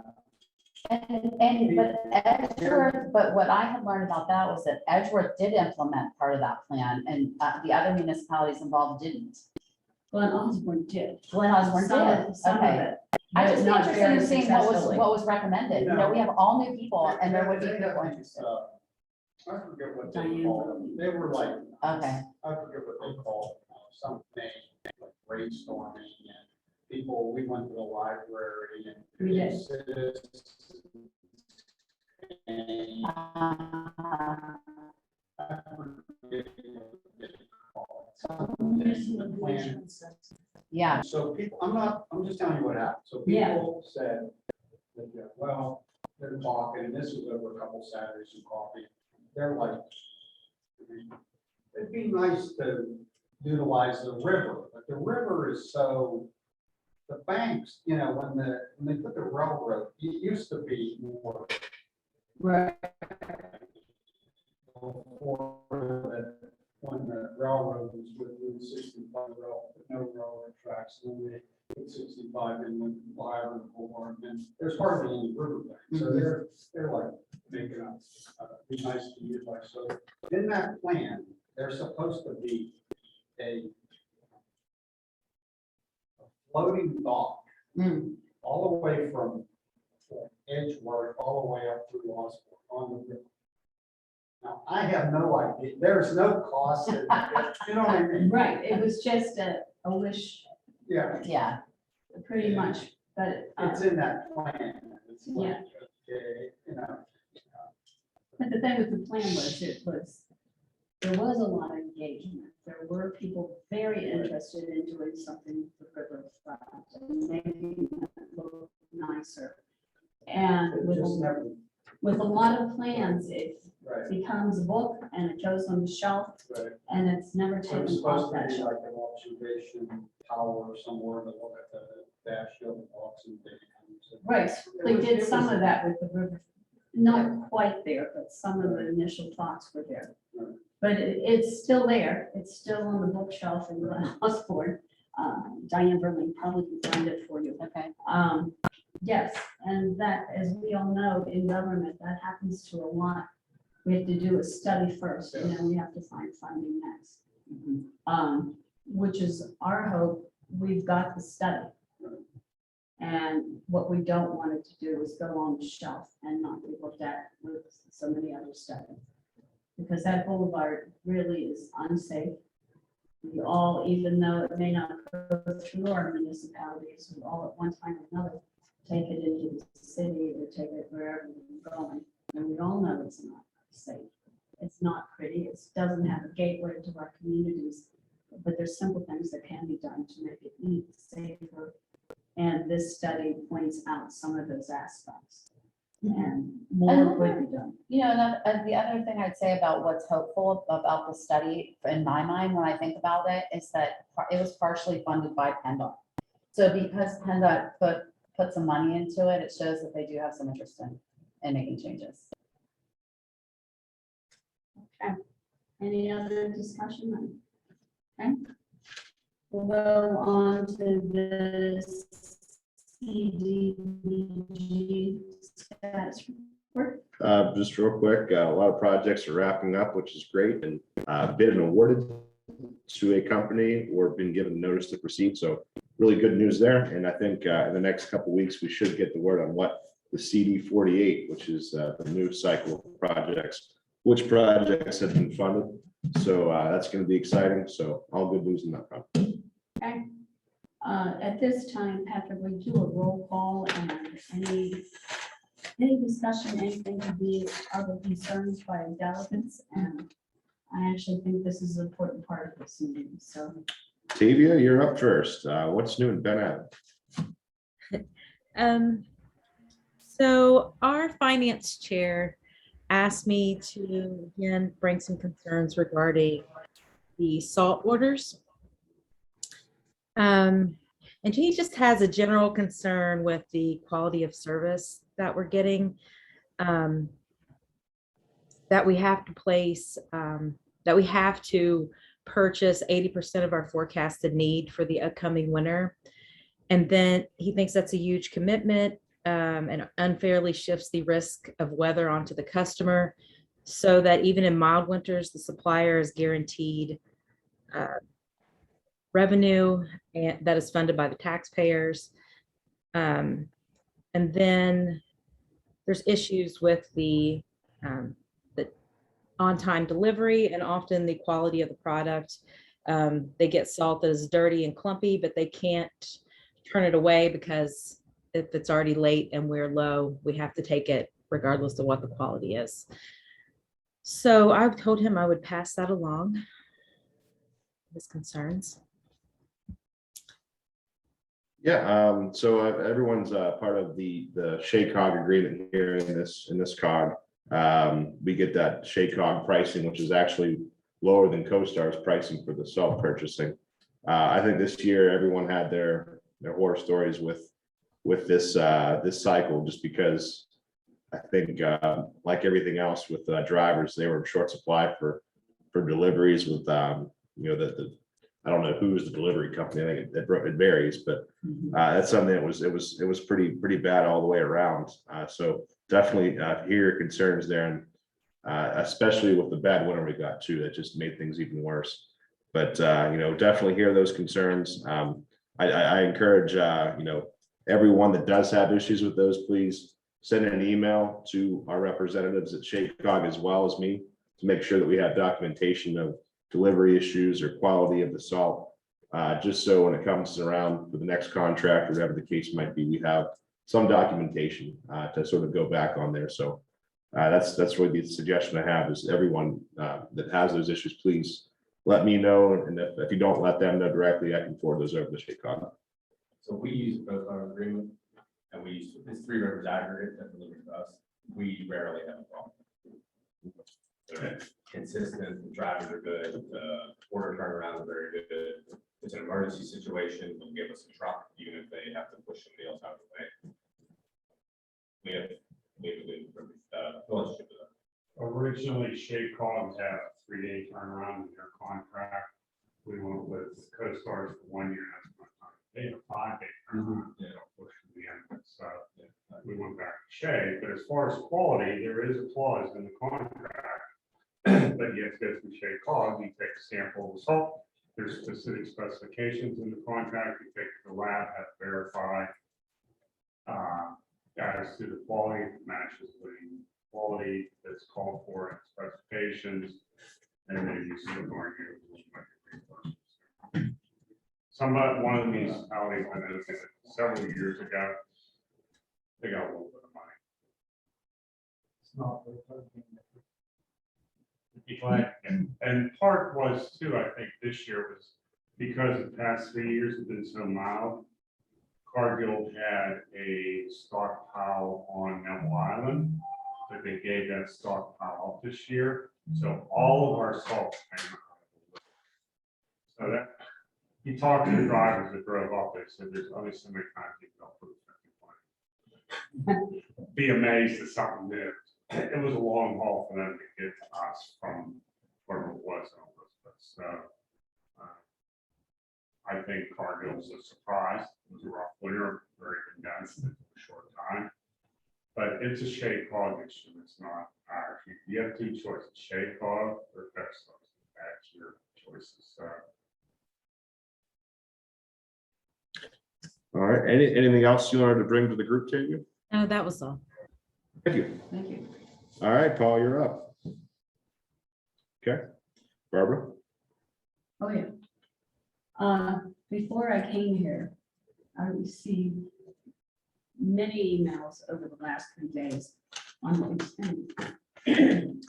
But what I had learned about that was that Edgeworth did implement part of that plan and the other municipalities involved didn't. Glen Osborne did. Glen Osborne did, Some of okay. it. I but just be not interested very in seeing what successfully. was recommended. You know, we have all new people and there would be people interested. I forget what they Diane called Williams. them. They were like, Okay, I forget what they called, some name, like brainstorming and people, we went to the library and. We did. And I forget what they called it. yeah, So people, I'm just telling you what happened. So Yeah. people said, that, yeah, well, they're talking, and this was over a couple Saturdays and coffee. They're like, it'd be nice to utilize the river, but the river is so, the banks, when they put the railroad, it used to be more. Right. When the railroad was with Route 65 no railroad tracks, and then they put 65 in with Byron Boulevard, and there's hardly any riverbank. So they're like making up, be nice to utilize. So in that plan, there's supposed to be a floating dock all the way from Edgeworth, all the way up through Osborne on the river. Now, I have no idea, there's no cost, in it, you know what I mean? Right, it was just a wish, Yeah, yeah. pretty much, but, it's in that plan. It's like, Yeah. okay, but the thing with the plan was, there was a lot of engagement. There were people very interested in doing something for riverfront and making it look nicer. And it with, just never, with a lot of plans, it right, becomes a book and it goes on the shelf right. and it's never So taken it's off supposed that to be shelf. like an observation tower somewhere to look at the dash of the box and things. Right, they did It some was- of that with the river, not quite there, but some of the initial thoughts were there. Right. But it's still there, it's still on the bookshelf in Glen Osborne. Diane Berlin probably can find it for you. Okay. Yes, and that, as we all know, in government, that happens to a lot. We have to do a study first, and then we have to find funding next. Which is our hope, we've got the study. And what we don't want it to do is go on the shelf and not be looked at with so many other studies. Because that boulevard really is unsafe. We all, even though it may not go through our municipalities, we all at one time or another take it into the city or take it wherever we're going. And we all know it's not safe. It's not pretty. It doesn't have a gateway to our communities. But there's simple things that can be done to make it safer. And this study points out some of those aspects. And more would be done. You know, the other thing I'd say about what's hopeful about the study, in my mind, when I think about it, is that it was partially funded by PennDOT. So because PennDOT put some money into it, it shows that they do have some interest in making changes. Okay. Any other discussion? Okay. We'll go on to the CDBG status report. Just real quick, a lot of projects are wrapping up, which is great, and bid and awarded to a company or been given notice to proceed. So really good news there. And I think in the next couple of weeks, we should get the word on what the CD 48, which is the new cycle of projects, which projects have been funded. So that's going to be exciting. So all good news in that front. Okay. At this time, Patrick, we do a roll call and any discussion, anything to be other concerns by delegates. And I actually think this is an important part of this meeting. So Tavia, you're up first. What's new in Ben Ave? So our finance chair asked me to again bring some concerns regarding the salt orders. And he just has a general concern with the quality of service that we're getting, that we have to place, that we have to purchase 80% of our forecasted need for the upcoming winter. And then he thinks that's a huge commitment, and unfairly shifts the risk of weather onto the customer, so that even in mild winters, the supplier is guaranteed revenue and that is funded by the taxpayers. And then there's issues with the on-time delivery and often the quality of the product. They get salt that is dirty and clumpy, but they can't turn it away because if it's already late and we're low, we have to take it regardless of what the quality is. So I've told him I would pass that along, his concerns. Yeah, so everyone's part of the SHACOG agreement here in this cog. We get that SHACOG pricing, which is actually lower than CoStar's pricing for the salt purchasing. I think this year everyone had their horror stories with this cycle, just because I think like everything else with drivers, they were in short supply for deliveries with I don't know who's the delivery company. I think it varies, but that's something that was pretty bad all the way around. So definitely hear your concerns there, and especially with the bad winter we got too, that just made things even worse. But definitely hear those concerns. I encourage everyone that does have issues with those, please send an email to our representatives at SHACOG as well as me to make sure that we have documentation of delivery issues or quality of the salt, just so when it comes around for the next contract, or whatever the case might be, we have some documentation to sort of go back on there. So that's really the suggestion I have, is everyone that has those issues, please let me know. And if you don't let them know directly, I can forward those over to SHACOG. So we use a CoStar agreement, and we use this Three Rivers aggregate that delivers to us. We rarely have a problem. They're consistent, the drivers are good, order turnaround is very good. It's an emergency situation, they'll give us a truck, even if they have to push somebody else out of the way. We have a good relationship with them. Originally, SHACOG had a 3-day turnaround in their contract. We went with CoStar's for 1 year. That's my time. They had a 5-day turnaround. They don't push to the end. So we went back to Shay. But as far as quality, there is a clause in the contract. But you have to go through SHACOG. You take a sample of the salt. There's specific specifications in the contract. You take it to the lab, have to verify as to the quality, matches the quality that's called for in specifications, and then you still argue. One of the municipalities, I noticed it several years ago, they got a little bit of money. It's not. And part was too, I think this year was because the past 3 years have been so mild, Cargill had a stockpile on Neville Island, but they gave that stockpile up this year, so all of our salt came out of the list. So that, he talked to the drivers that drove up, they said there's only so many times you can put it. Be amazed at something new. It was a long haul for them to get to us from wherever it was. So, I think Cargill's a surprise. It was a rough winter, very condensed in a short time. But it's a shade cog issue. It's not ours. You have two choices, shade cog or fix. That's your choices. All right, anything else you wanted to bring to the group, Tavia? No, that was all. Thank you. Thank you. All right, Paul, you're up. Okay, Barbara? Oh, yeah. Before I came here, I received many emails over the last 3 days on what we've been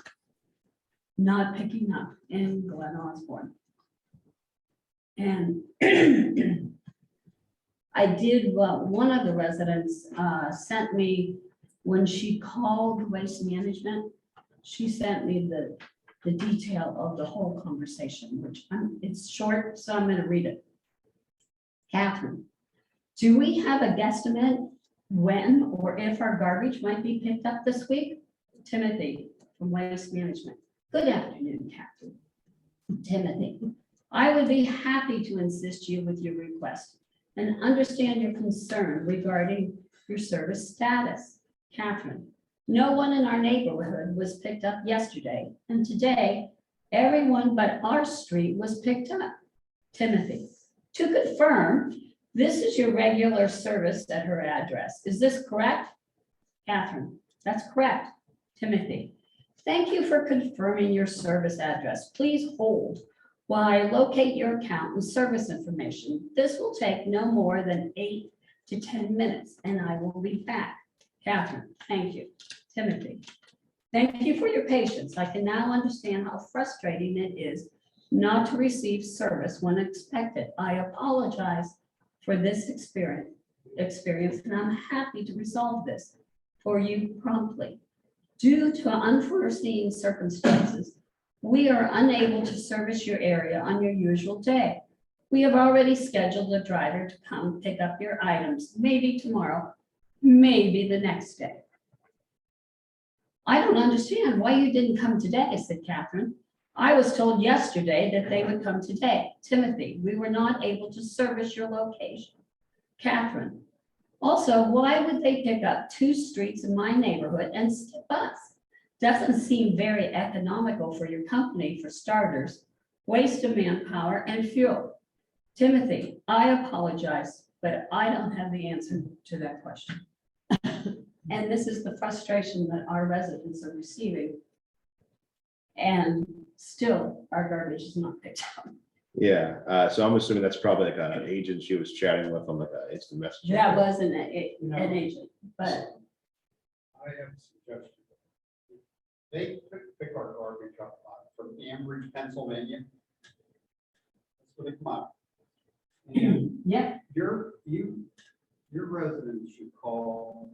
not picking up in Glen Osborne. And I did what one of the residents sent me when she called Waste Management. She sent me the detail of the whole conversation, which it's short, so I'm going to read it. Catherine, do we have a guesstimate when or if our garbage might be picked up this week? Timothy from Waste Management. Good afternoon, Catherine. Timothy, I would be happy to assist you with your request and understand your concern regarding your service status. Catherine, no one in our neighborhood was picked up yesterday, and today, everyone but our street was picked up. Timothy, to confirm, this is your regular service at her address. Is this correct? Catherine, that's correct. Timothy, thank you for confirming your service address. Please hold while I locate your account and service information. This will take no more than 8 to 10 minutes, and I will be back. Catherine, thank you. Timothy, thank you for your patience. I can now understand how frustrating it is not to receive service when expected. I apologize for this experience, and I'm happy to resolve this for you promptly. Due to unforeseen circumstances, we are unable to service your area on your usual day. We have already scheduled a driver to come pick up your items, maybe tomorrow, maybe the next day. I don't understand why you didn't come today, said Catherine. I was told yesterday that they would come today. Timothy, we were not able to service your location. Catherine, also, why would they pick up 2 streets in my neighborhood and skip us? Doesn't seem very economical for your company, for starters, waste of manpower and fuel. Timothy, I apologize, but I don't have the answer to that question. And this is the frustration that our residents are receiving. And still, our garbage is not picked up. Yeah, so I'm assuming that's probably like an agent she was chatting with on like an instant message. That wasn't an agent, but I have a suggestion. They pick our garbage up from Ambridge, Pennsylvania. That's where they come up. And yeah, your residents should call.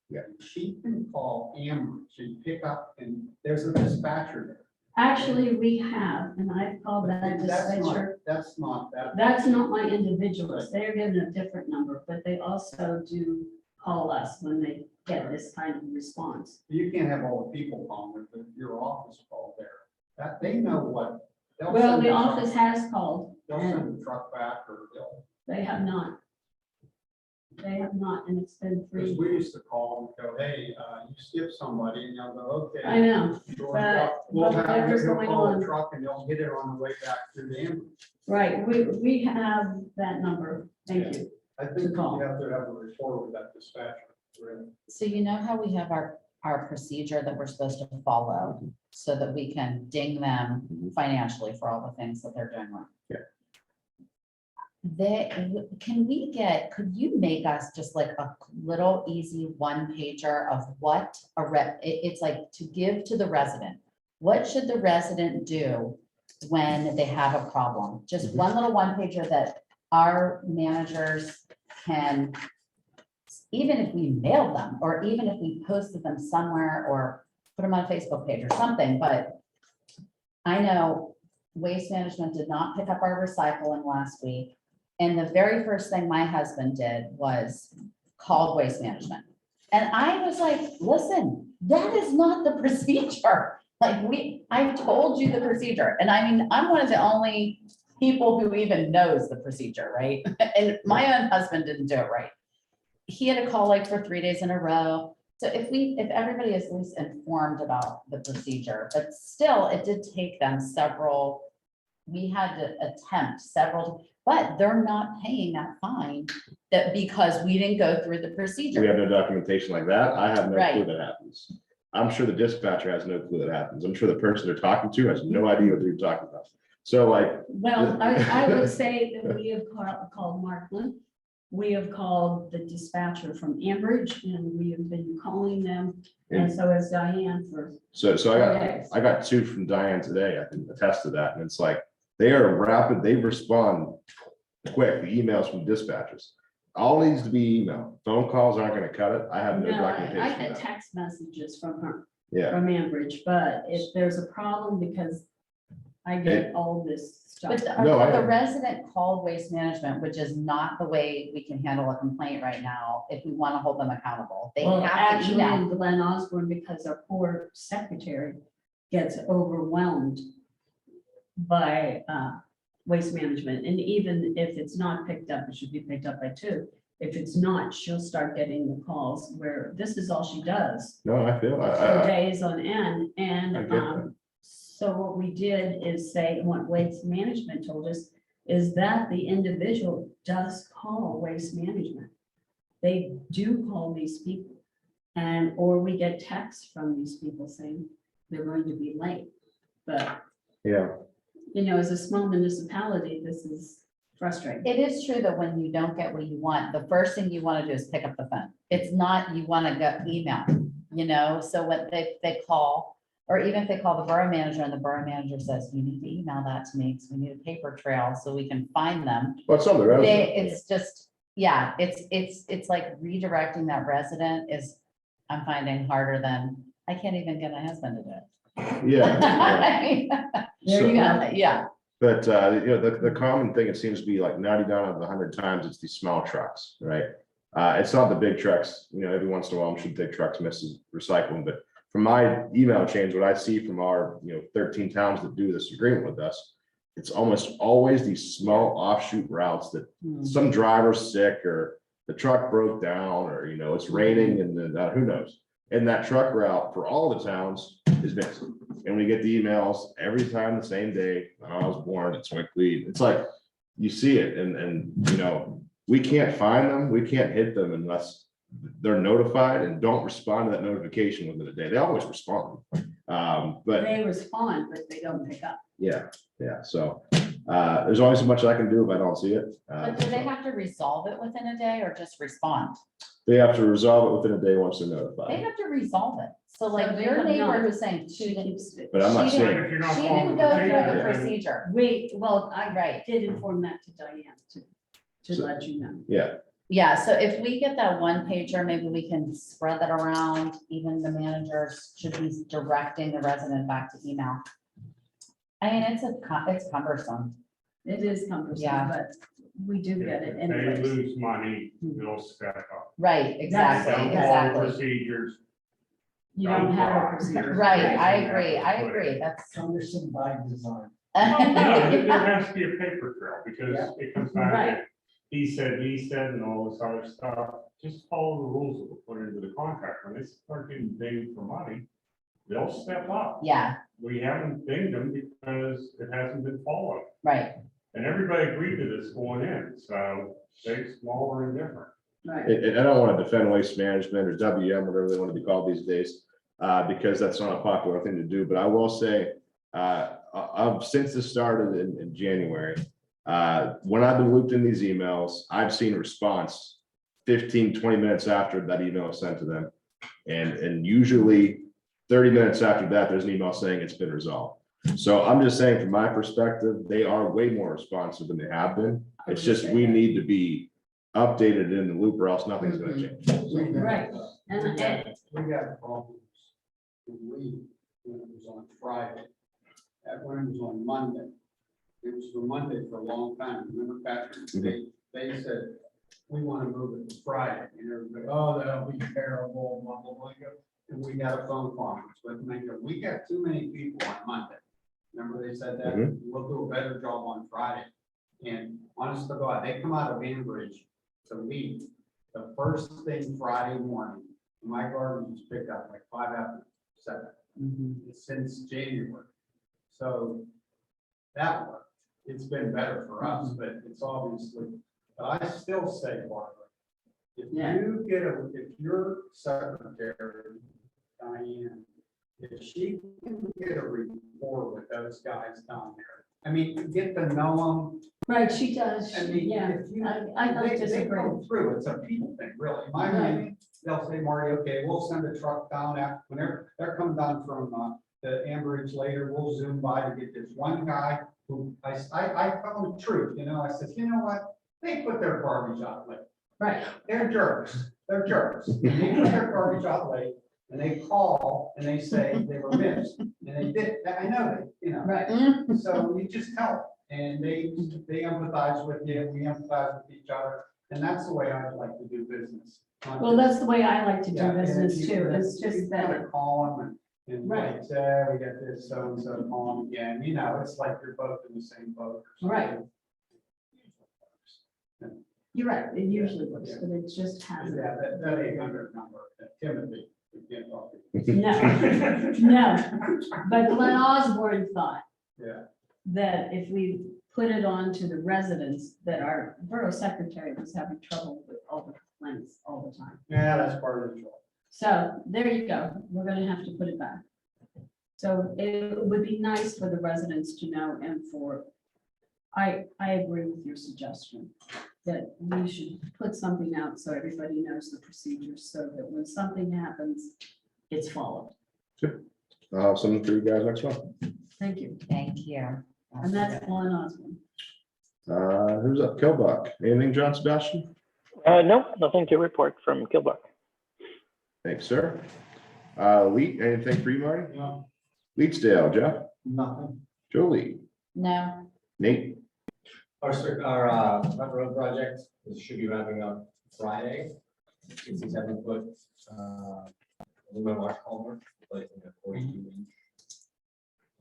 Yeah. She can call Ambridge and pick up, and there's a dispatcher there. actually, we have, and I've called that dispatcher. That's not that. That's not my individuals. They're given a different number, but they also do call us when they get this kind of response. You can't have all the people calling, but your office called there. That, they know what. they'll Well, send the truck- office has called, They'll and send the truck back, or they'll, they have not. They have not, and it's been because free. we used to call and go, hey, you skip somebody, and they'll go, okay. I know, sure, but we'll have, whatever's they'll going call on. the truck and they'll get it on the way back through the ambulance. right, we have that number. Thank you. I think call. you have to have a report with that dispatcher, really. So you know how we have our procedure that we're supposed to follow so that we can ding them financially for all the things that they're doing wrong? Yeah. Could you make us just like a little easy 1-pager of what it's like to give to the resident? What should the resident do when they have a problem? Just one little 1-pager that our managers can, even if we mailed them, or even if we posted them somewhere, or put them on a Facebook page or something, but I know Waste Management did not pick up our recycling last week. And the very first thing my husband did was called Waste Management. And I was like, listen, that is not the procedure. Like I told you the procedure. And I mean, I'm one of the only people who even knows the procedure, right? And my own husband didn't do it right. He had to call like for 3 days in a row. So if everybody is at least informed about the procedure, but still it did take them several, we had to attempt several, but they're not paying that fine that because we didn't go through the procedure. We have no documentation like that. I have no clue Right. that happens. I'm sure the dispatcher has no clue that happens. I'm sure the person they're talking to has no idea what they're talking about. So like, Well, I would say that we have called Markland. We have called the dispatcher from Ambridge, and we have been calling them, and so has Diane for. so Okay. I got two from Diane today. I can attest to that. And it's like, they are rapid, they respond quick, the emails from dispatchers. All needs to be email. Phone calls aren't gonna cut it. I have no No, I documentation. had of that. text messages from her, Yeah, from Ambridge, but if there's a problem, because I get all this stuff. But the, No, I- the resident called Waste Management, which is not the way we can handle a complaint right now, if we want to hold them accountable. They Well, have to actually, email. in Glen Osborne, because our poor secretary gets overwhelmed by Waste Management, and even if it's not picked up, it should be picked up by two. If it's not, she'll start getting the calls where this is all she does no, I feel, for days on end, I and get that. so what we did is say, and what Waste Management told us, is that the individual does call Waste Management. They do call these people, and, or we get texts from these people saying they're going to be late. But, yeah, you know, as a small municipality, this is frustrating. It is true that when you don't get what you want, the first thing you want to do is pick up the phone. It's not, you want to go email, you know, so when they call, or even if they call the borough manager and the borough manager says, you need to email that to me, because we need a paper trail so we can find them. but some of the residents, It's just, yeah, it's like redirecting that resident is, I'm finding harder than, I can't even get my husband to do it. yeah. There you go. Yeah, But, you know, the common thing, it seems to be like 99 out of 100 times, it's these small trucks, right? It's not the big trucks, you know, every once in a while, I'm sure big trucks misses recycling, but from my email chains, what I see from our, 13 towns that do this agreement with us, it's almost always these small offshoot routes that some driver's sick, or the truck broke down, or, it's raining, and then, who knows? And that truck route for all the towns is missing. And we get the emails every time the same day, when I was born, it's Wickley. It's like, you see it, and we can't find them, we can't hit them unless they're notified and don't respond to that notification within a day. They always respond. But They respond, but they don't pick up. yeah, so there's only so much I can do if I don't see it. but do they have to resolve it within a day or just respond? They have to resolve it within a day once they're They notified. have to resolve it. So like they your have neighbor not. who's saying She she didn't, keeps it. But I'm not She saying, If you're not she following didn't go through procedure, the then- procedure. We, well, I Right. did inform that to Diane to So- let you know. yeah, Yeah, so if we get that one pager, maybe we can spread that around. Even the managers should be directing the resident back to email. I mean, it's cumbersome. It is cumbersome, Yeah. but we do get it If they anyways. lose money, they'll step up. Right, exactly, Don't follow exactly. procedures. You don't have a procedure. Right, I agree, that's. Cumbersome by design. No, there has to be a paper trail, because it comes back Right. to, he said, and all this other stuff. Just follow the rules that were put into the contract. When they start getting dinged for money, they'll step up. Yeah, We haven't dinged them because it hasn't been followed. right. And everybody agreed to this going in, so big, small, or indifferent. Right. and I don't want to defend waste management or WM, whatever they want to be called these days, because that's not a popular thing to do, but I will say, since this started in January, when I've been looped in these emails, I've seen a response 15, 20 minutes after that email is sent to them. And usually 30 minutes after that, there's an email saying it's been resolved. So I'm just saying, from my perspective, they are way more responsive than they have been. It's just, we need to be updated in the loop or else nothing's gonna change. Right. And We got problems. When it was on Friday, when it was on Monday. It was for Monday for a long time. Remember, Patrick, they said, we want to move it to Friday. And everybody, oh, that'll be terrible, blah, blah, blah. And we got a phone conference with them. They go, we got too many people on Monday. Remember they said that? We'll do a better job on Friday. And honest to God, they come out of Ambridge to leave the first thing Friday morning. My garbage was picked up like 7 since January. So that worked. It's been better for us, but it's obviously, but I still say, Barbara, if you get if your secretary, Diane, if she can get a rapport with those guys down there, I mean, get to know them. right, she does. I mean, Yeah, if you, I don't they disagree. go through, it's a people thing, really. In my opinion, they'll say, Marty, okay, we'll send a truck down after, when they're coming down from, the Ambridge later, we'll zoom by to get this one guy who, I tell him the truth, you know, I said, you know what? They put their garbage out late. Right. They're jerks. They're jerks. They put their garbage out late and they call and they say they were missed. And they did, I know they, you know. Right. So you just tell them and they empathize with you, we empathize with each other. And that's the way I'd like to do business. Well, that's the way I like to do Yeah, business and too. you It's just kind that, of call them and Right. like, say, we got this, so and so, call them again, you know, it's like you're both in the same boat. or Right. something. you're right, it usually works, but it just hasn't. Yeah, that 800 number, that Timothy, we can't talk to. No, but Glenn Osborne thought Yeah, that if we put it on to the residents, that our borough secretary was having trouble with all the complaints all the time. yeah, that's part of the job. So there you go. We're gonna have to put it back. So it would be nice for the residents to know and for, I agree with your suggestion that we should put something out so everybody knows the procedures so that when something happens, it's followed. I'll have something for you guys next month. Thank you. Thank you. And that's Glenn Osborne. Who's up? Killbuck. Anything, John Sebastian? No, nothing to report from Kilbuck. Thanks, sir. Lee, anything for you, Marty? No, Leedsdale, Jeff? nothing. Jolie? No, Nate? Our front road project should be wrapping up Friday. 67-foot aluminum arch culvert, replacing a 42-inch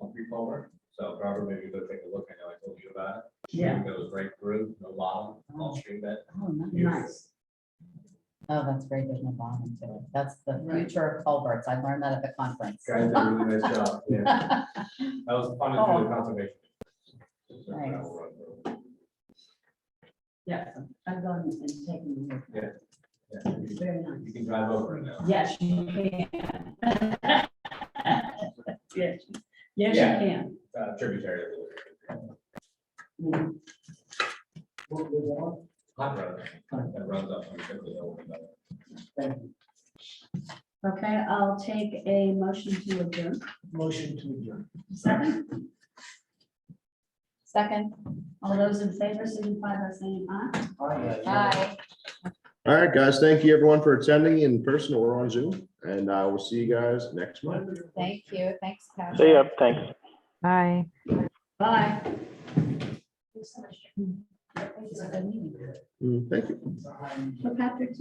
concrete culvert. So Robert, maybe go take a look. I know I told you about it. Yeah. Stream goes right through, no bottom, all stream bed. Oh, nice. oh, that's very good, no bottom to it. That's the future of culverts. I learned that at the conference. Guys did a really nice job. Yeah, that was fun to do the conservation. Nice. Yeah, I've gone and taken a look. Yeah. It's very nice. You can drive over it now. Yes, you can. Yes, yes, you Yeah. can. Tributary. Mhm. Hot road that runs up. on the hill. Okay, I'll take a motion to adjourn. Motion to adjourn. Second, Second, all those in favor signify by saying aye. bye. All right, guys, thank you everyone for attending in person or on Zoom, and we'll see you guys next month. Thank you. Thanks, Pat. See ya, thanks. Bye. Bye. It's a good meeting. Thank you. So Patrick,